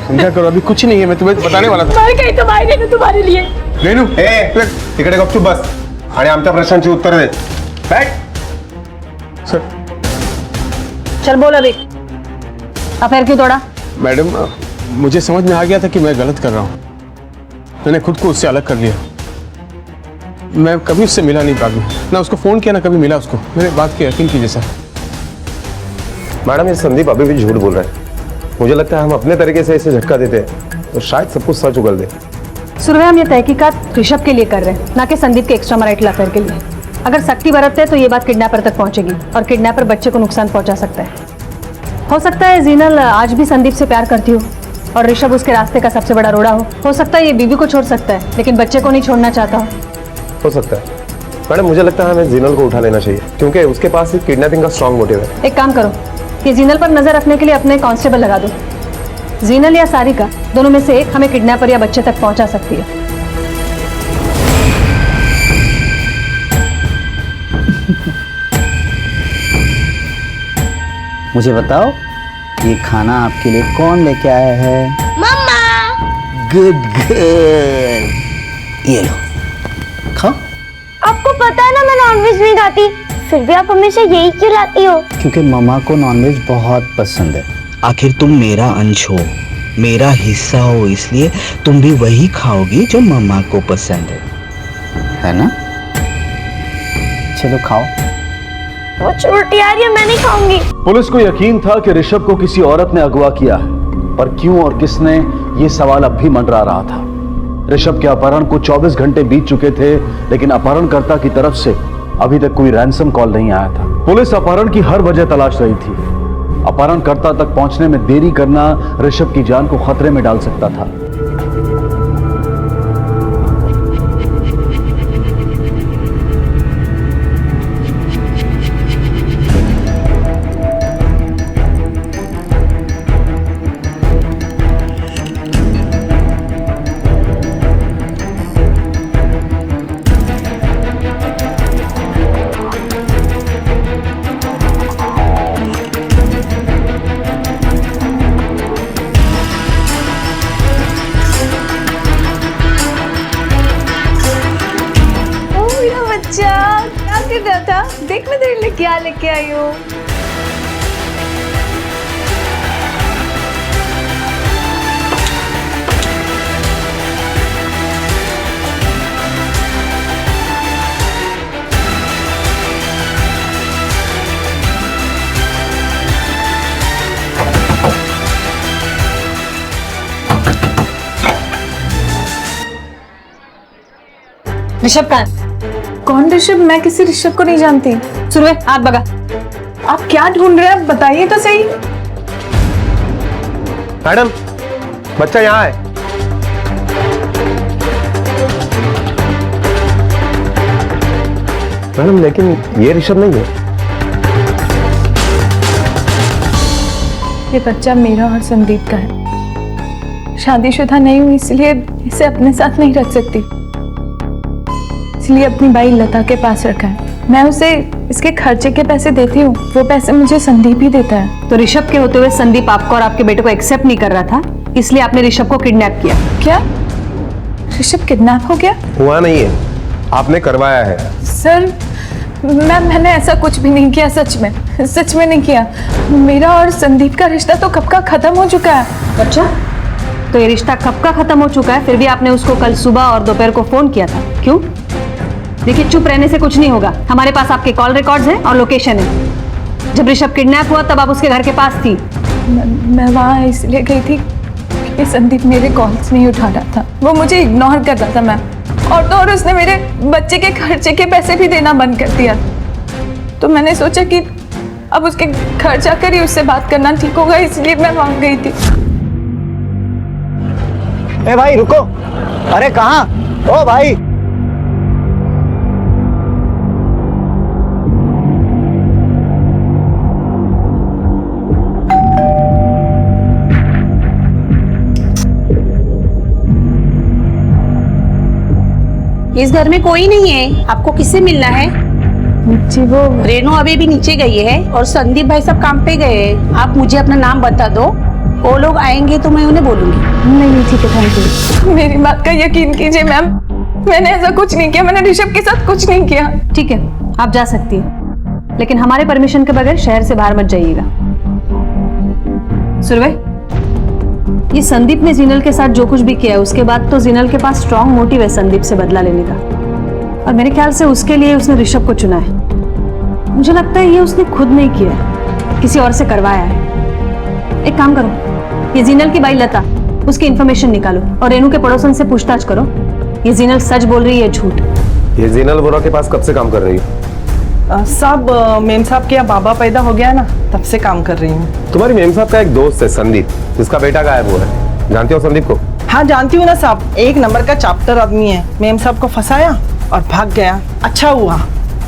समझा करो, अभी कुछ नहीं है, मैं तुम्हें बताने वाला था। मर गई तुम्हारी रेनू तुम्हारे लिए। रेनू, तिकडे गपचूप बस आणि आमच्या प्रश्नांची उत्तर दे। बैठ। सर। चल बोल अभी, अफेयर क्यों तोड़ा? मैडम मुझे समझ में आ गया था कि मैं गलत कर रहा हूँ। मैंने खुद को उससे अलग कर लिया। मैं कभी उससे मिला नहीं बाद में, ना उसको फोन किया ना कभी मिला उसको। मैंने बात की, यकीन कीजिए सर। मैडम ये संदीप अभी भी झूठ बोल रहा है। मुझे लगता है हम अपने तरीके से इसे झटका देते हैं तो शायद सब कुछ सच उगल दे। सुरभि, हम ये तहकीकात ऋषभ के लिए कर रहे हैं, ना कि संदीप के एक्स्ट्रा मैरिटल अफेयर के लिए। अगर सख्ती बरतते हैं तो ये बात किडनैपर तक पहुंचेगी और किडनैपर बच्चे को नुकसान पहुंचा सकता है। हो सकता है जीनल आज भी संदीप से प्यार करती हो और ऋषभ उसके रास्ते का सबसे बड़ा रोड़ा हो सकता है ये बीवी को छोड़ सकता है लेकिन बच्चे को नहीं छोड़ना चाहता हो सकता है। मैडम मुझे लगता है हमें जीनल को उठा लेना चाहिए क्योंकि उसके पास एक किडनैपिंग का स्ट्रॉन्ग मोटिव है। एक काम करो कि जीनल पर नजर रखने के लिए अपने कांस्टेबल लगा दो। जीनल या सारिका दोनों में से एक हमें किडनैपर या बच्चे तक पहुंचा सकती है। मुझे बताओ ये खाना आपके लिए कौन लेके आया है? मम्मा। गुड गर्ल, ये लो खाओ। आपको पता है ना मैं नॉनवेज नहीं खाती, फिर भी आप हमेशा यही क्यों लाती हो? क्योंकि मम्मा को नॉनवेज बहुत पसंद है। आखिर तुम मेरा अंश हो, मेरा हिस्सा हो, इसलिए तुम भी वही खाओगी जो मम्मा को पसंद है ना? चलो खाओ। वो छोटी आ रही है, मैं नहीं खाऊंगी। पुलिस को यकीन था कि ऋषभ को किसी औरत ने अगवा किया है, पर क्यों और किसने, ये सवाल अब भी मंडरा रहा था। ऋषभ के अपहरण को 24 घंटे बीत चुके थे लेकिन अपहरणकर्ता की तरफ से अभी तक कोई रैंसम कॉल नहीं आया था। पुलिस अपहरण की हर वजह तलाश रही थी। अपहरणकर्ता तक पहुंचने में देरी करना ऋषभ की जान को खतरे में डाल सकता था। देख मैं तेरे लिए क्या लेके आई हूँ। ऋषभ कहाँ है? कौन ऋषभ? मैं किसी ऋषभ को नहीं जानती। सुरभि हाथ भगा। आप क्या ढूंढ रहे हैं बताइए तो सही। मैडम बच्चा यहाँ है। मैडम लेकिन ये ऋषभ नहीं है। ये बच्चा मेरा और संदीप का है। शादीशुदा नहीं हुई इसलिए इसे अपने साथ नहीं रख सकती, इसलिए अपनी बाई लता के पास रखा है। मैं उसे इसके खर्चे के पैसे देती हूँ, वो पैसे मुझे संदीप ही देता है। तो ऋषभ के होते हुए संदीप आपको और आपके बेटे को एक्सेप्ट नहीं कर रहा था, इसलिए आपने ऋषभ को किडनैप किया। क्या ऋषभ किडनैप हो गया? हुआ नहीं है, आपने करवाया है। सर मैंने ऐसा कुछ भी नहीं किया, सच में नहीं किया। मेरा और संदीप का रिश्ता तो कब का खत्म हो चुका है। अच्छा, तो ये रिश्ता कब का खत्म हो चुका है, फिर भी आपने उसको कल सुबह और दोपहर को फोन किया था, क्यों? देखिए चुप रहने से कुछ नहीं होगा। हमारे पास आपके कॉल रिकॉर्ड्स हैं और लोकेशन है। जब ऋषभ किडनैप हुआ तब आप उसके घर के पास थी। मैं वहाँ इसलिए गई थी कि संदीप मेरे कॉल्स नहीं उठा रहा था, वो मुझे इग्नोर कर रहा था मैम। और तो और उसने मेरे बच्चे के खर्चे के पैसे भी देना बंद कर दिया। तो मैंने सोचा कि अब उसके घर जाकर ही उससे बात करना ठीक होगा, इसलिए मैं वहाँ गई थी। ए भाई रुको, अरे कहाँ? ओ भाई इस घर में कोई नहीं है, आपको किससे मिलना है? जी वो रेनू अभी भी नीचे गई है और संदीप भाई सब काम पे गए हैं। आप मुझे अपना नाम बता दो, वो लोग आएंगे तो मैं उन्हें बोलूंगी। नहीं ठीक है, थैंक यू। मेरी बात का यकीन कीजिए मैम, मैंने ऐसा कुछ नहीं किया, मैंने ऋषभ के साथ कुछ नहीं किया। ठीक है, आप जा सकती हैं। लेकिन हमारे परमिशन के बगैर शहर से बाहर मत जाइएगा। सुरवे, ये संदीप ने जीनल के साथ जो कुछ भी किया है उसके बाद तो जीनल के पास स्ट्रॉन्ग मोटिव है संदीप से बदला लेने का, और मेरे ख्याल से उसके लिए उसने ऋषभ को चुना है। मुझे लगता है ये उसने खुद नहीं किया है, किसी और से करवाया है। एक काम करो, ये जीनल की बाई लता, उसकी इंफॉर्मेशन निकालो और रेनू के पड़ोसन से पूछताछ करो। ये जीनल सच बोल रही है झूठ? ये जीनल वोरा के पास कब से काम कर रही है? साहब, मेम साहब के यहाँ बाबा पैदा हो गया ना, तब से काम कर रही हूँ। तुम्हारी मेम साहब का एक दोस्त है संदीप, जिसका बेटा गायब हुआ है। जानती हो संदीप को? हाँ जानती हूँ ना साहब, एक नंबर का चैप्टर आदमी है। मेम साहब को फंसाया और भाग गया। अच्छा हुआ,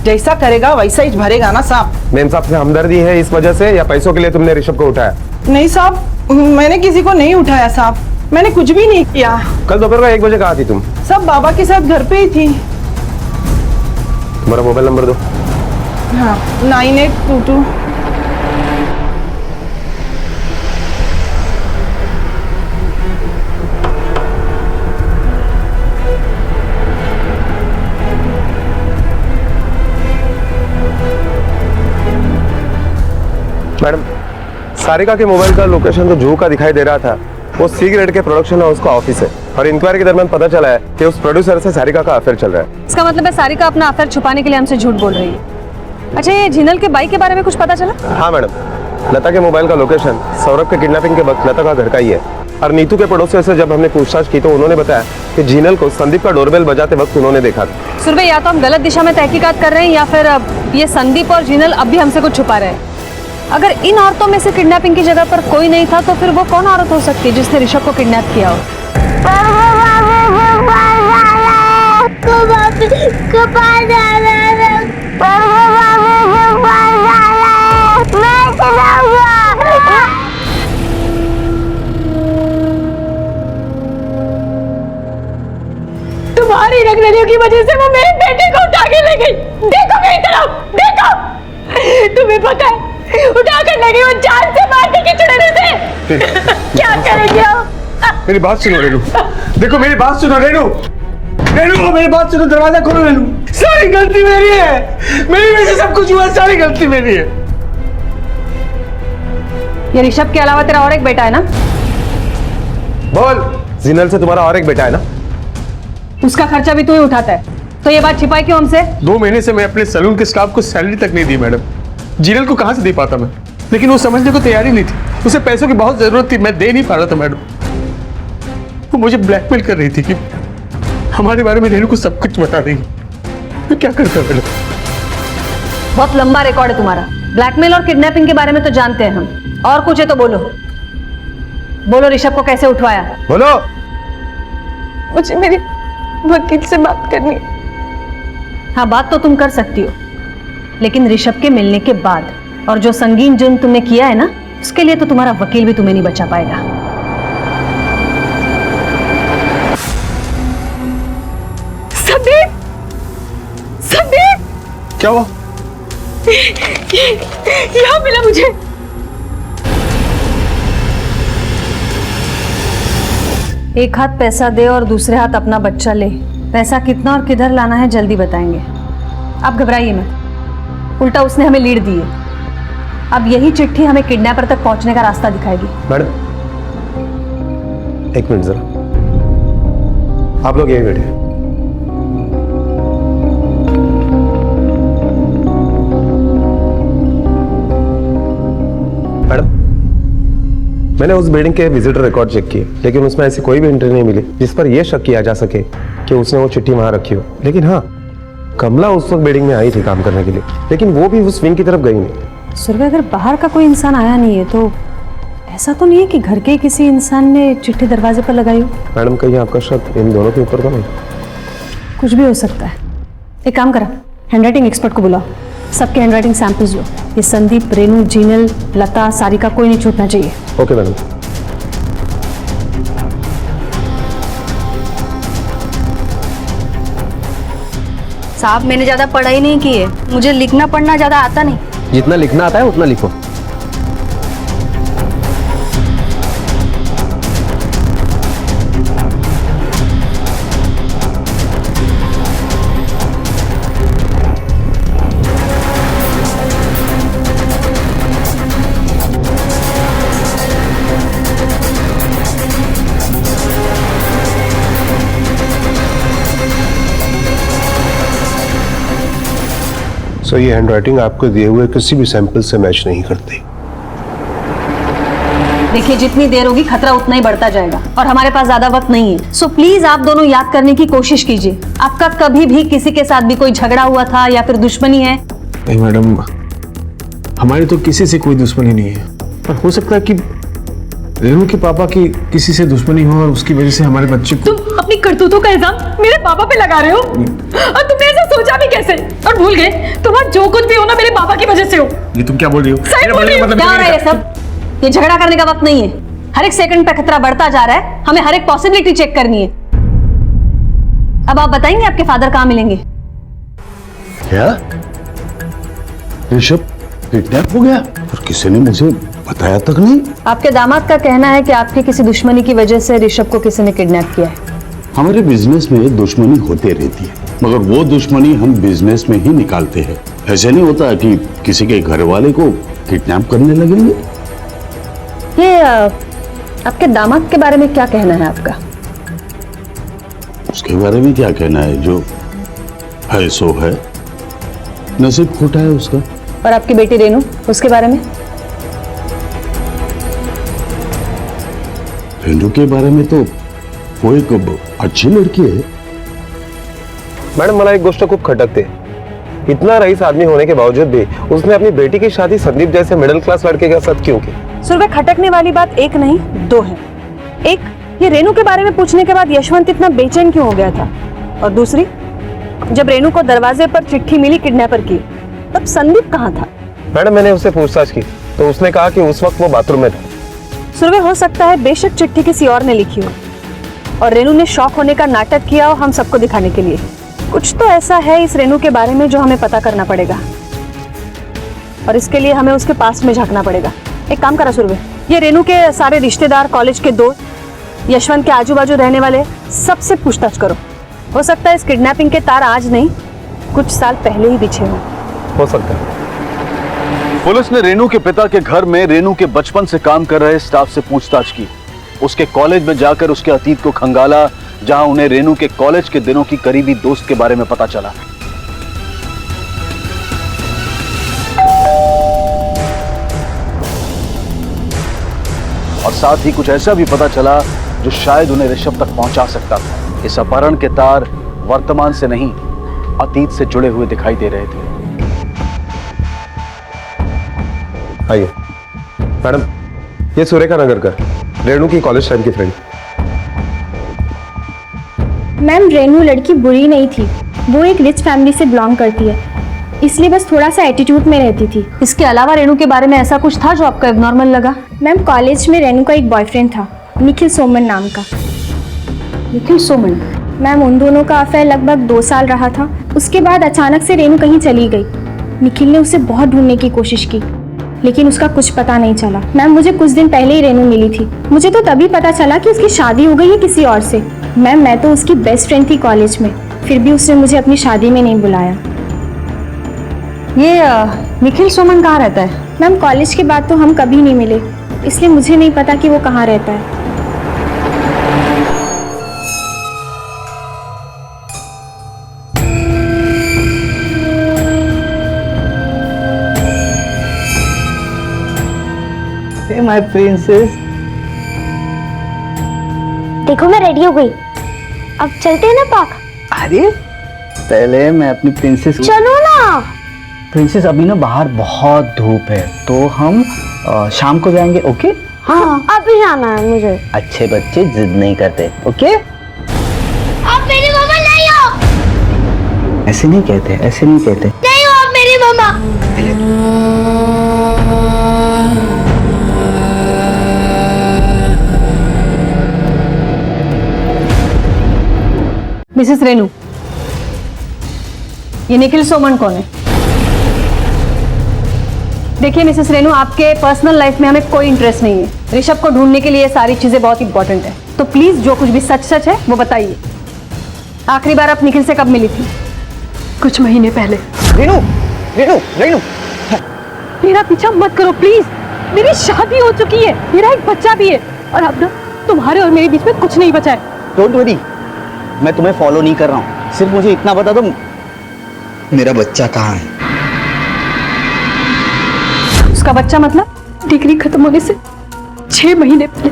जैसा करेगा वैसा ही भरेगा ना साहब। मेम साहब से हमदर्दी है इस वजह से, या पैसों के लिए तुमने ऋषभ को उठाया? नहीं साहब, मैंने किसी को नहीं उठाया साहब, मैंने कुछ भी नहीं किया। कल दोपहर को 1 बजे कहाँ थी तुम? सब बाबा के साथ घर पे ही थी। तुम्हारा मोबाइल नंबर दो। हाँ, 9822। मैडम, सारिका के मोबाइल का लोकेशन तो जुहू का दिखाई दे रहा था। वो सी ग्रेड के प्रोडक्शन हाउस का ऑफिस है, और इंक्वायरी के दरमियान पता चला है कि उस प्रोड्यूसर से सारिका का अफेयर चल रहा है। इसका मतलब है सारिका अपना अफेयर छुपाने के लिए हमसे झूठ बोल रही है। अच्छा, ये जीनल के बाई के बारे में कुछ पता चला? हाँ मैडम, लता के मोबाइल का लोकेशन सौरभ के किडनैपिंग के वक्त लता का घर का ही है, और नीतू के पड़ोसियों से जब हमने पूछताछ की तो उन्होंने बताया कि जीनल को संदीप का डोरबेल बजाते वक्त उन्होंने देखा था। सुरभि, या तो हम गलत दिशा में तहकीकात कर रहे हैं या फिर ये संदीप और जीनल अब भी हमसे कुछ छुपा रहे हैं। अगर इन औरतों में से किडनैपिंग की जगह पर कोई नहीं था तो फिर वो कौन औरत हो सकती है जिसने ऋषभ को किडनैप किया हो? तुम्हारी रगड़ियों की वजह से वो मेरे बेटे को उठा के ले गई। देखो मेरी तरफ, देखो। तुम्हें पता है, उठा कर ले गई वो जान से मारने के चढ़ने से। क्या करेंगे आप? मेरी बात सुनो रेनू, देखो मेरी बात सुनो रेनू, रेनू मेरी बात सुनो, दरवाजा खोलो रेनू। सारी गलती मेरी है, मेरी वजह से सब कुछ हुआ, सारी गलती मेरी है। ये ऋषभ के अलावा तेरा और एक बेटा है ना? बोल, जीनल से तुम्हारा और एक बेटा है ना? उसका खर्चा भी तू ही उठाता है, तो ये बात छिपाई क्यों हमसे? 2 महीने से मैं अपने सैलून के स्टाफ को सैलरी तक नहीं दी मैडम। जीनल को कहां से दे पाता मैं, लेकिन वो समझने को तैयार ही नहीं थी। उसे पैसों की बहुत जरूरत थी, मैं दे नहीं पा रहा था मैडम। वो मुझे ब्लैकमेल कर रही थी कि हमारे बारे में रेनू को सब कुछ बता देंगे। मैं क्या करता मैडम? बहुत लंबा रिकॉर्ड है तुम्हारा। ब्लैकमेल और किडनैपिंग के बारे में तो जानते हैं हम, और कुछ है तो बोलो। बोलो, ऋषभ को कैसे उठवाया? बोलो। मुझे मेरी वकील से बात करनी है। हाँ, बात तो तुम कर सकती हो, लेकिन ऋषभ के मिलने के बाद, और जो संगीन जुर्म तुमने किया है ना, उसके लिए तो तुम्हारा वकील भी तुम्हें नहीं बचा पाएगा। संदीप, संदीप, क्या हुआ? यहाँ मिला मुझे। एक हाथ पैसा दे और दूसरे हाथ अपना बच्चा ले। पैसा कितना और किधर लाना है जल्दी बताएंगे। आप घबराइए मत, उल्टा उसने हमें लीड दी है। अब यही चिट्ठी हमें किडनैपर तक पहुंचने का रास्ता दिखाएगी। मैडम, 1 मिनट जरा, आप लोग यहीं बैठे। मैडम, मैंने उस बिल्डिंग के विजिटर रिकॉर्ड चेक किए, लेकिन उसमें ऐसी कोई भी एंट्री नहीं मिली जिस पर यह शक किया जा सके कि उसने वो चिट्ठी वहां रखी हो। लेकिन हाँ, कमला उस वक्त बिल्डिंग में आई थी काम करने के लिए, लेकिन वो भी उस विंग की तरफ गई नहीं। सुरभि, अगर बाहर का कोई इंसान आया नहीं है तो ऐसा तो नहीं है कि घर के किसी इंसान ने चिट्ठी दरवाजे पर लगाई हो? मैडम, कहीं आपका शक इन दोनों के ऊपर तो नहीं? कुछ भी हो सकता है। एक काम करा, हैंडराइटिंग एक्सपर्ट को बुलाओ, सबके हैंडराइटिंग सैंपल्स लो। ये संदीप, रेनू, जीनल, लता, सारिका, कोई नहीं छूटना चाहिए। Okay madam. साहब, मैंने ज्यादा पढ़ाई नहीं की है, मुझे लिखना पढ़ना ज्यादा आता नहीं। जितना लिखना आता है उतना लिखो। सो ये हैंडराइटिंग आपको दिए हुए किसी भी सैंपल से मैच नहीं करती। देखिए, जितनी देर होगी खतरा उतना ही बढ़ता जाएगा और हमारे पास ज्यादा वक्त नहीं है। सो प्लीज आप दोनों याद करने की कोशिश कीजिए, आपका कभी भी किसी के साथ भी कोई झगड़ा हुआ था या फिर दुश्मनी है? नहीं मैडम, हमारी तो किसी से कोई दुश्मनी नहीं है, पर हो सकता है कि रेनू के पापा की किसी से दुश्मनी हो और उसकी वजह से हमारे बच्चे को। तुम अपनी करतूतों का इल्जाम मेरे पापा पे लगा रहे हो और तुमने ऐसा सोचा भी कैसे और भूल गए तुम्हारा जो कुछ भी हो ना मेरे पापा की वजह से हो। ये तुम क्या बोल रही हो? सही बोल रही हो। क्या हो रहा है ये सब? ये झगड़ा करने का वक्त नहीं है। हर एक सेकंड पे खतरा बढ़ता जा रहा है, हमें हर एक पॉसिबिलिटी चेक करनी है। अब आप बताएंगे आपके फादर कहाँ मिलेंगे? क्या ऋषभ किडनैप हो गया और किसी ने मुझे बताया तक नहीं? आपके दामाद का कहना है कि आपकी किसी दुश्मनी की वजह से ऋषभ को किसी ने किडनैप किया है। हमारे बिजनेस में दुश्मनी होती रहती है, मगर वो दुश्मनी हम बिजनेस में ही निकालते हैं। ऐसे नहीं होता कि किसी के घर वाले को किडनैप करने लगेंगे। ये आपके दामाद के बारे में क्या कहना है आपका? उसके बारे में क्या कहना है, जो है सो है, नसीब खोटा है उसका। और आपकी बेटी रेनू, उसके बारे में? रेनू के बारे में तो वो एक अच्छी लड़की है। मॅडम, मला एक गोष्ट खूप खटकते। इतना रईस आदमी होने के बावजूद भी उसने अपनी बेटी की शादी संदीप जैसे मिडिल क्लास लड़के के साथ क्यों की? सुरभि, खटकने वाली बात एक नहीं दो है। एक, ये रेनू के बारे में पूछने के बाद यशवंत इतना बेचैन क्यों हो गया था? और दूसरी, जब रेनू को दरवाजे पर चिट्ठी मिली किडनैपर की, तब संदीप कहाँ था? मैडम, मैंने उससे पूछताछ की तो उसने कहा कि उस वक्त वो बाथरूम में था। सुरभि, हो सकता है बेशक चिट्ठी किसी और ने लिखी हो और रेनू ने शॉक होने का नाटक किया हो हम सबको दिखाने के लिए। कुछ तो ऐसा है इस रेनू के बारे में जो हमें पता करना पड़ेगा और इसके लिए हमें उसके पास में झांकना पड़ेगा। एक काम करा सुरभि, ये रेनू के सारे रिश्तेदार, कॉलेज के दोस्त, यशवंत के आजू बाजू रहने वाले सबसे पूछताछ करो। हो सकता है इस किडनैपिंग के तार आज नहीं, कुछ साल पहले ही बिछे हो सकता है। पुलिस ने रेनू के पिता के घर में रेनू के बचपन से काम कर रहे स्टाफ से पूछताछ की। उसके कॉलेज में जाकर उसके अतीत को खंगाला, जहां उन्हें रेनू के कॉलेज के दिनों की करीबी दोस्त के बारे में पता चला। और साथ ही कुछ ऐसा भी पता चला जो शायद उन्हें ऋषभ तक पहुंचा सकता था। इस अपहरण के तार वर्तमान से नहीं, अतीत से जुड़े हुए दिखाई दे रहे थे। आइए मैडम, ये सुरेखा नगरकर, रेनू की कॉलेज टाइम की फ्रेंड। मैम, रेनू लड़की बुरी नहीं थी, वो एक रिच फैमिली से बिलोंग करती है, इसलिए बस थोड़ा सा एटीट्यूड में रहती थी। इसके अलावा रेनू के बारे में ऐसा कुछ था जो आपको एबनॉर्मल लगा? मैम, कॉलेज में रेनू का एक बॉयफ्रेंड था, निखिल सोमन नाम का। निखिल सोमन? मैम, उन दोनों का अफेयर लगभग 2 साल रहा था। उसके बाद अचानक से रेनू कहीं चली गई। निखिल ने उसे बहुत ढूंढने की कोशिश की, लेकिन उसका कुछ पता नहीं चला। मैम, मुझे कुछ दिन पहले ही रेनू मिली थी। मुझे तो तभी पता चला कि उसकी शादी हो गई है किसी और से। मैम, मैं तो उसकी बेस्ट फ्रेंड थी कॉलेज में, फिर भी उसने मुझे अपनी शादी में नहीं बुलाया। ये निखिल सोमन कहाँ रहता है? मैम, कॉलेज के बाद तो हम कभी नहीं मिले, इसलिए मुझे नहीं पता कि वो कहाँ रहता है। माय प्रिंसेस, देखो मैं रेडी हो गई, अब चलते हैं ना पार्क? अरे पहले मैं अपनी प्रिंसेस। चलो ना। प्रिंसेस, अभी ना बाहर बहुत धूप है तो हम शाम को जाएंगे। ओके? हाँ, अभी जाना है मुझे। अच्छे बच्चे जिद नहीं करते। ओके? आप मेरी मम्मा नहीं हो। ऐसे नहीं कहते, ऐसे नहीं कहते। नहीं हो आप मेरी मम्मा। मिसेस रेनू, ये निखिल सोमन कौन है? देखिए मिसेस रेनू, आपके पर्सनल लाइफ में हमें कोई इंटरेस्ट नहीं है। ऋषभ को ढूंढने के लिए ये सारी चीजें बहुत इंपॉर्टेंट है, तो प्लीज जो कुछ भी सच सच है वो बताइए। आखिरी बार आप निखिल से कब मिली थी? कुछ महीने पहले। रेनू, रेनू, रेनू, मेरा पीछा मत करो प्लीज। मेरी शादी हो चुकी है, मेरा एक बच्चा भी है, और अब ना तुम्हारे और मेरे बीच में कुछ नहीं बचा है। डोंट वरी, मैं तुम्हें फॉलो नहीं कर रहा हूँ। सिर्फ मुझे इतना बता दो, मेरा बच्चा कहाँ है? उसका बच्चा मतलब? डिग्री खत्म होने से 6 महीने पहले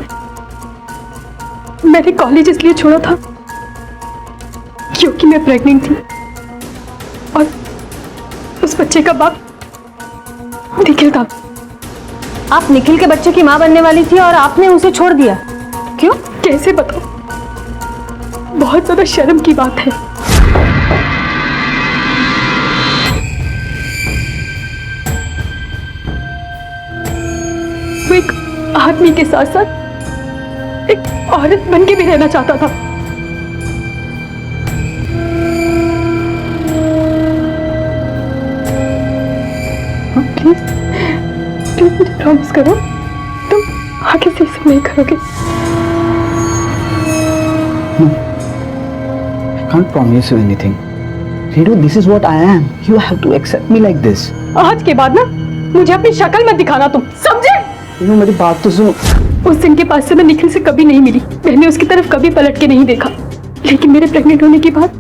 मैंने कॉलेज इसलिए छोड़ा था क्योंकि मैं प्रेग्नेंट थी और उस बच्चे का बाप निखिल था। आप निखिल के बच्चे की मां बनने वाली थी और आपने उसे छोड़ दिया, क्यों? कैसे बताओ, बहुत ज्यादा शर्म की बात है। वो एक आदमी के साथ साथ एक औरत बन के भी रहना चाहता था। प्लीज मुझे प्रॉमिस करो तुम आगे से सब नहीं करोगे। I can't promise you anything. Ritu, this is what I am. You have to accept me like this. आज के बाद ना मुझे अपनी शक्ल मत दिखाना, तुम समझे? Ritu, मेरी बात तो सुनो। उस दिन के बाद से मैं निखिल से कभी नहीं मिली, मैंने उसकी तरफ कभी पलट के नहीं देखा। लेकिन मेरे प्रेग्नेंट होने के बाद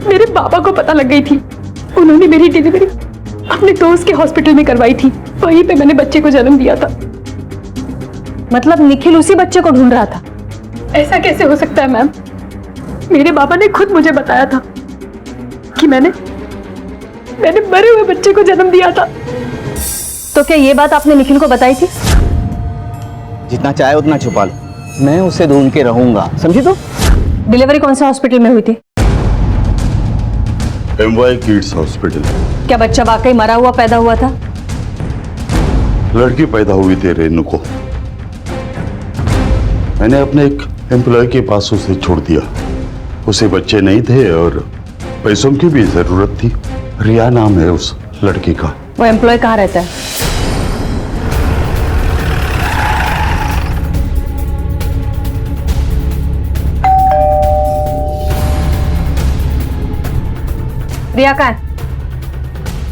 मेरे पापा को पता लग गई थी। उन्होंने मेरी डिलीवरी अपने दोस्त के हॉस्पिटल में करवाई थी, वहीं पे मैंने बच्चे को जन्म दिया था। मतलब निखिल उसी बच्चे को ढूंढ रहा था? ऐसा कैसे हो सकता है मैम? मेरे पापा ने खुद मुझे बताया था कि मैंने मरे हुए बच्चे को जन्म दिया था। तो क्या ये बात आपने निखिल को बताई थी? जितना चाहे उतना छुपा लो, मैं उसे ढूंढ के रहूंगा, समझी? तो डिलीवरी कौन से हॉस्पिटल में हुई थी? MY kids hospital. क्या बच्चा वाकई मरा हुआ पैदा हुआ था? लड़की पैदा हुई थी रेनू को। मैंने अपने एक एम्प्लॉय के पास उसे छोड़ दिया। उसे बच्चे नहीं थे और पैसों की भी जरूरत थी। रिया नाम है उस लड़की का। वो एम्प्लॉय कहाँ रहता है? रिया कहाँ है?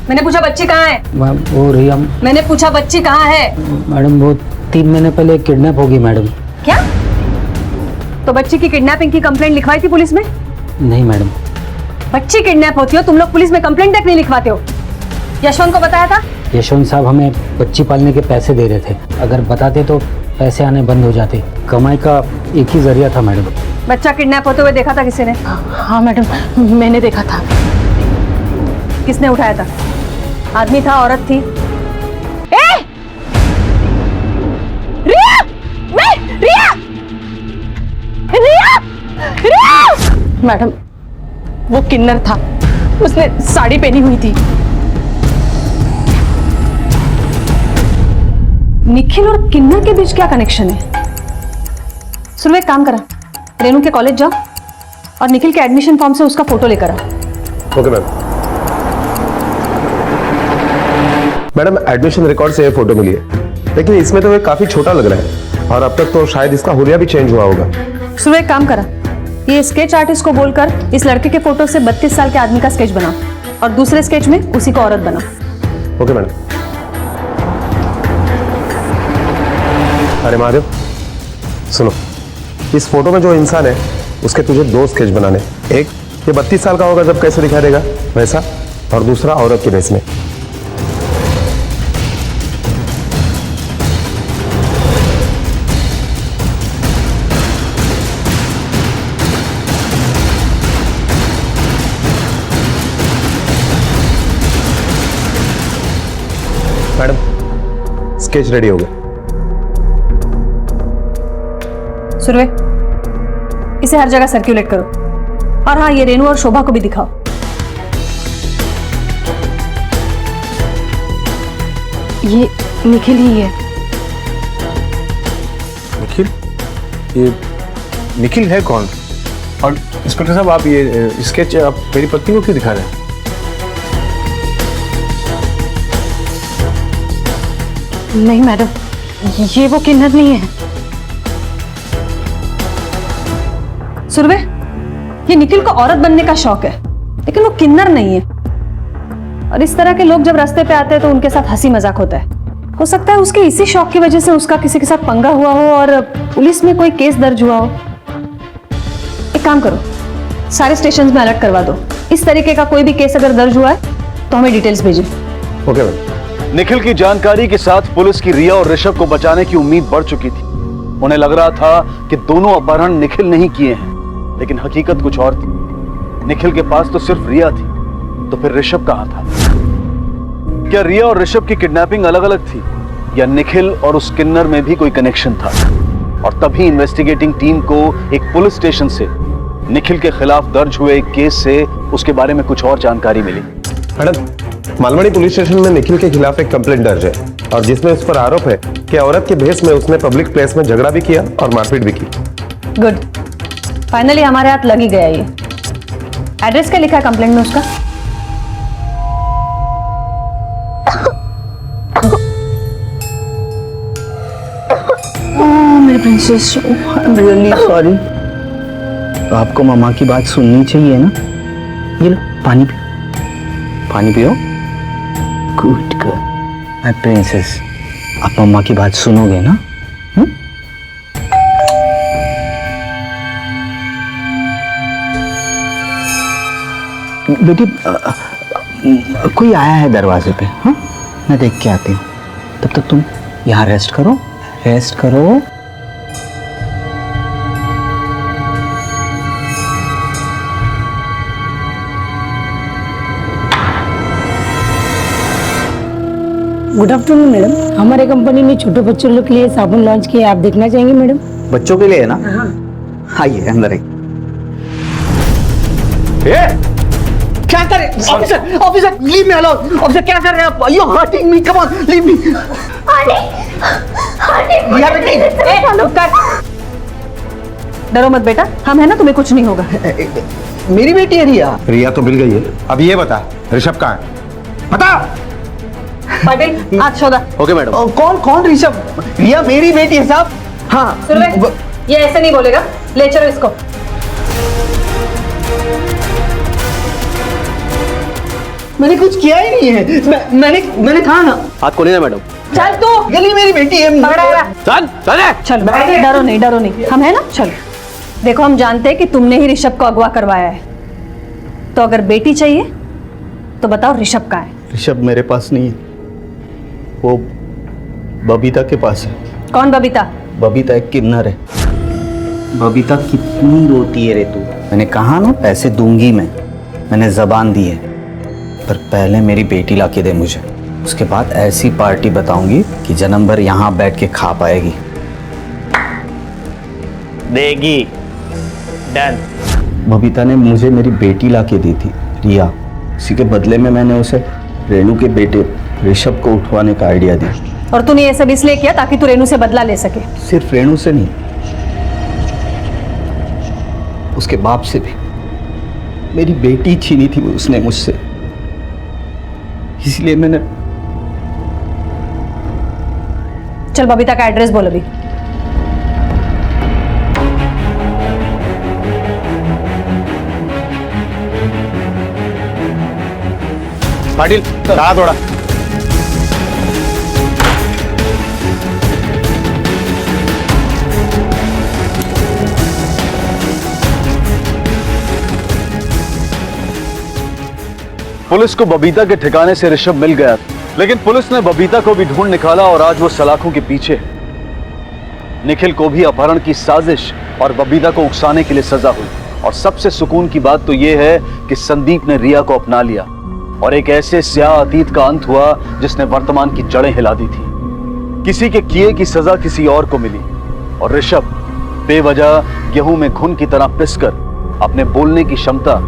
मैंने पूछा बच्ची कहाँ है? वो रिया, मैंने पूछा बच्ची कहाँ है? मैडम वो 3 महीने पहले किडनैप होगी मैडम। क्या? तो बच्ची की किडनैपिंग की कंप्लेंट लिखवाई थी पुलिस में? नहीं मैडम। बच्ची किडनैप होती हो, तुम लोग पुलिस में कंप्लेंट तक नहीं लिखवाते हो। यशवंत को बताया था? यशवंत साहब हमें बच्ची पालने के पैसे दे रहे थे, अगर बताते तो पैसे आने बंद हो जाते। कमाई का एक ही जरिया था मैडम। बच्चा किडनैप होते हुए देखा था किसी ने? हाँ मैडम, मैंने देखा था। किसने उठाया था? आदमी था, औरत थी? रिया! रिया! रिया! रिया! मैडम वो किन्नर था, उसने साड़ी पहनी हुई थी। निखिल और किन्नर के बीच क्या कनेक्शन है? सुनो एक काम करा, रेनू के कॉलेज जाओ और निखिल के एडमिशन फॉर्म से उसका फोटो लेकर आओ। Okay ma'am. Madam admission record से ये फोटो मिली है, लेकिन इसमें तो ये काफी छोटा लग रहा है और अब तक तो शायद इसका हुलिया भी चेंज हुआ होगा। सुनो एक काम करा, ये स्केच आर्टिस्ट को बोलकर इस लड़के के फोटो से 32 साल के आदमी का स्केच बनाओ और दूसरे स्केच में उसी को औरत बनाओ। Okay madam. अरे महादेव सुनो, इस फोटो में जो इंसान है उसके तुझे 2 स्केच बनाने। एक ये 32 साल का होगा जब कैसे दिखाई देगा वैसा, और दूसरा औरत के भेस में। मैडम स्केच रेडी हो गया। सुरवे, इसे हर जगह सर्कुलेट करो और हाँ ये रेनू और शोभा को भी दिखाओ। ये निखिल ही है। निखिल? ये निखिल है कौन? और इंस्पेक्टर साहब आप ये स्केच आप मेरी पत्नी को क्यों दिखा रहे हैं? नहीं मैडम, ये वो किन्नर नहीं है। सुरवे, ये निखिल को औरत बनने का शौक है, लेकिन वो किन्नर नहीं है। और इस तरह के लोग जब रास्ते पे आते हैं तो उनके साथ हंसी मजाक होता है। हो सकता है उसके इसी शौक की वजह से उसका किसी के साथ पंगा हुआ हो और पुलिस में कोई केस दर्ज हुआ हो। एक काम करो, सारे स्टेशंस में अलर्ट करवा दो। इस तरीके का कोई भी केस अगर दर्ज हुआ है तो हमें डिटेल्स भेजें। Okay ma'am. निखिल की जानकारी के साथ पुलिस की रिया और ऋषभ को बचाने की उम्मीद बढ़ चुकी थी। उन्हें लग रहा था कि दोनों अपहरण निखिल नहीं किए हैं, लेकिन हकीकत कुछ और थी। निखिल के पास तो सिर्फ रिया थी, तो फिर ऋषभ कहां था? क्या रिया और ऋषभ की किडनैपिंग अलग अलग थी, या निखिल और उस किन्नर में भी कोई कनेक्शन था? और तभी इन्वेस्टिगेटिंग टीम को एक पुलिस स्टेशन से निखिल के खिलाफ दर्ज हुए एक केस से उसके बारे में कुछ और जानकारी मिली। मैडम, मालवाड़ी पुलिस स्टेशन में निखिल के खिलाफ एक कंप्लेंट दर्ज है और जिसमें उस पर आरोप है कि औरत के भेष में उसने पब्लिक प्लेस में झगड़ा भी किया और मारपीट भी की। गुड, फाइनली हमारे हाथ लग ही गया ये। एड्रेस क्या लिखा है कंप्लेंट में उसका? मेरी princess, I am really sorry. आपको मम्मा की बात सुननी चाहिए ना। ये लो पानी पियो, पानी पियो। Good girl, my princess. आप मम्मा की बात सुनोगे ना? बेटी, कोई आया है दरवाजे पे। हाँ, मैं देख के आती हूँ। तब तक तुम यहाँ रेस्ट करो, रेस्ट करो। गुड आफ्टरनून मैडम, हमारे कंपनी ने छोटे बच्चों लोग के लिए साबुन लॉन्च किया, आप देखना चाहेंगे मैडम? बच्चों के लिए है ना? आइए अंदर आइए। क्या कर रहे हैं? Officer, officer, leave me alone. Officer, क्या कर रहे हैं आप? You are hurting me, come on, leave me. Riya बेटी, डरो मत बेटा, हम है ना, तुम्हें कुछ नहीं होगा। मेरी बेटी है रिया। रिया तो मिल गई है, अब ये बता ऋषभ कहाँ है? बता। पाटिल, हाथ छोड़ा। Okay madam. कौन कौन ऋषभ? रिया मेरी बेटी है साहब। हाँ, ये ऐसे नहीं बोलेगा, ले चलो इसको। मैंने कुछ किया ही नहीं है। मैंने कहा ना। हाथ खोलिए ना मैडम। चल तू, गली मेरी बेटी है। चल चले। चल, डरो नहीं, डरो नहीं, हम है ना। चल, देखो हम जानते हैं कि तुमने ही ऋषभ को अगवा करवाया है, तो अगर बेटी चाहिए तो बताओ ऋषभ कहाँ है? ऋषभ मेरे पास नहीं है, वो बबीता के पास है। कौन बबीता? बबीता एक किन्नर है। बबीता कितनी रोती है रे तू। मैंने कहा ना पैसे दूंगी मैंने जबान दी है, पर पहले मेरी बेटी लाके दे मुझे, उसके बाद ऐसी पार्टी बताऊंगी कि जन्म भर यहाँ बैठ के खा पाएगी। देगी। डन। बबीता ने मुझे मेरी बेटी लाके दी थी, रिया। इसी के बदले में मैंने उसे रेणु के बेटे ऋषभ को उठवाने का आइडिया दिया। और तूने ये सब इसलिए किया ताकि तू रेणु से बदला ले सके? सिर्फ रेणु से नहीं, उसके बाप से भी। मेरी बेटी छीनी थी उसने मुझसे, इसलिए मैंने। चल बबीता का एड्रेस बोल अभी। पाटिल, कहा थोड़ा। पुलिस को बबीता के ठिकाने से ऋषभ मिल गया, लेकिन पुलिस ने बबीता को भी ढूंढ निकाला और आज वो सलाखों के पीछे है। निखिल को भी अपहरण की साजिश और बबीता को उकसाने के लिए सजा हुई। और सबसे सुकून की बात तो ये है कि संदीप ने रिया को अपना लिया और एक ऐसे स्याह अतीत का अंत हुआ जिसने वर्तमान की जड़ें हिला दी थी। किसी के किए की सजा किसी और को मिली और ऋषभ बेवजह गेहूं में घुन की तरह पिसकर अपने बोलने की क्षमता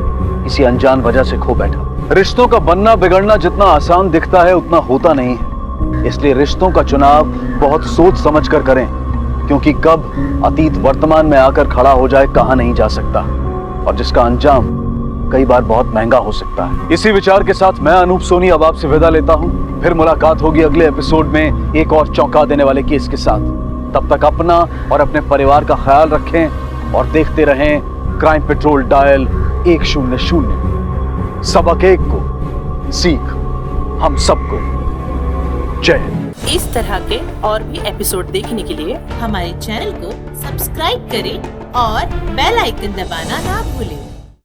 किसी अनजान वजह से खो बैठा। रिश्तों का बनना बिगड़ना जितना आसान दिखता है उतना होता नहीं है, इसलिए रिश्तों का चुनाव बहुत सोच समझ कर करें, क्योंकि कब अतीत वर्तमान में आकर खड़ा हो जाए कहा नहीं जा सकता, और जिसका अंजाम कई बार बहुत महंगा हो सकता है। इसी विचार के साथ मैं अनूप सोनी अब आपसे विदा लेता हूं। फिर मुलाकात होगी अगले एपिसोड में एक और चौंका देने वाले केस के साथ। तब तक अपना और अपने परिवार का ख्याल रखें और देखते रहें क्राइम पेट्रोल डायल 100। सबक एक को सीख हम सबको। जय हिंद। इस तरह के और भी एपिसोड देखने के लिए हमारे चैनल को सब्सक्राइब करें और बेल आइकन दबाना ना भूलें।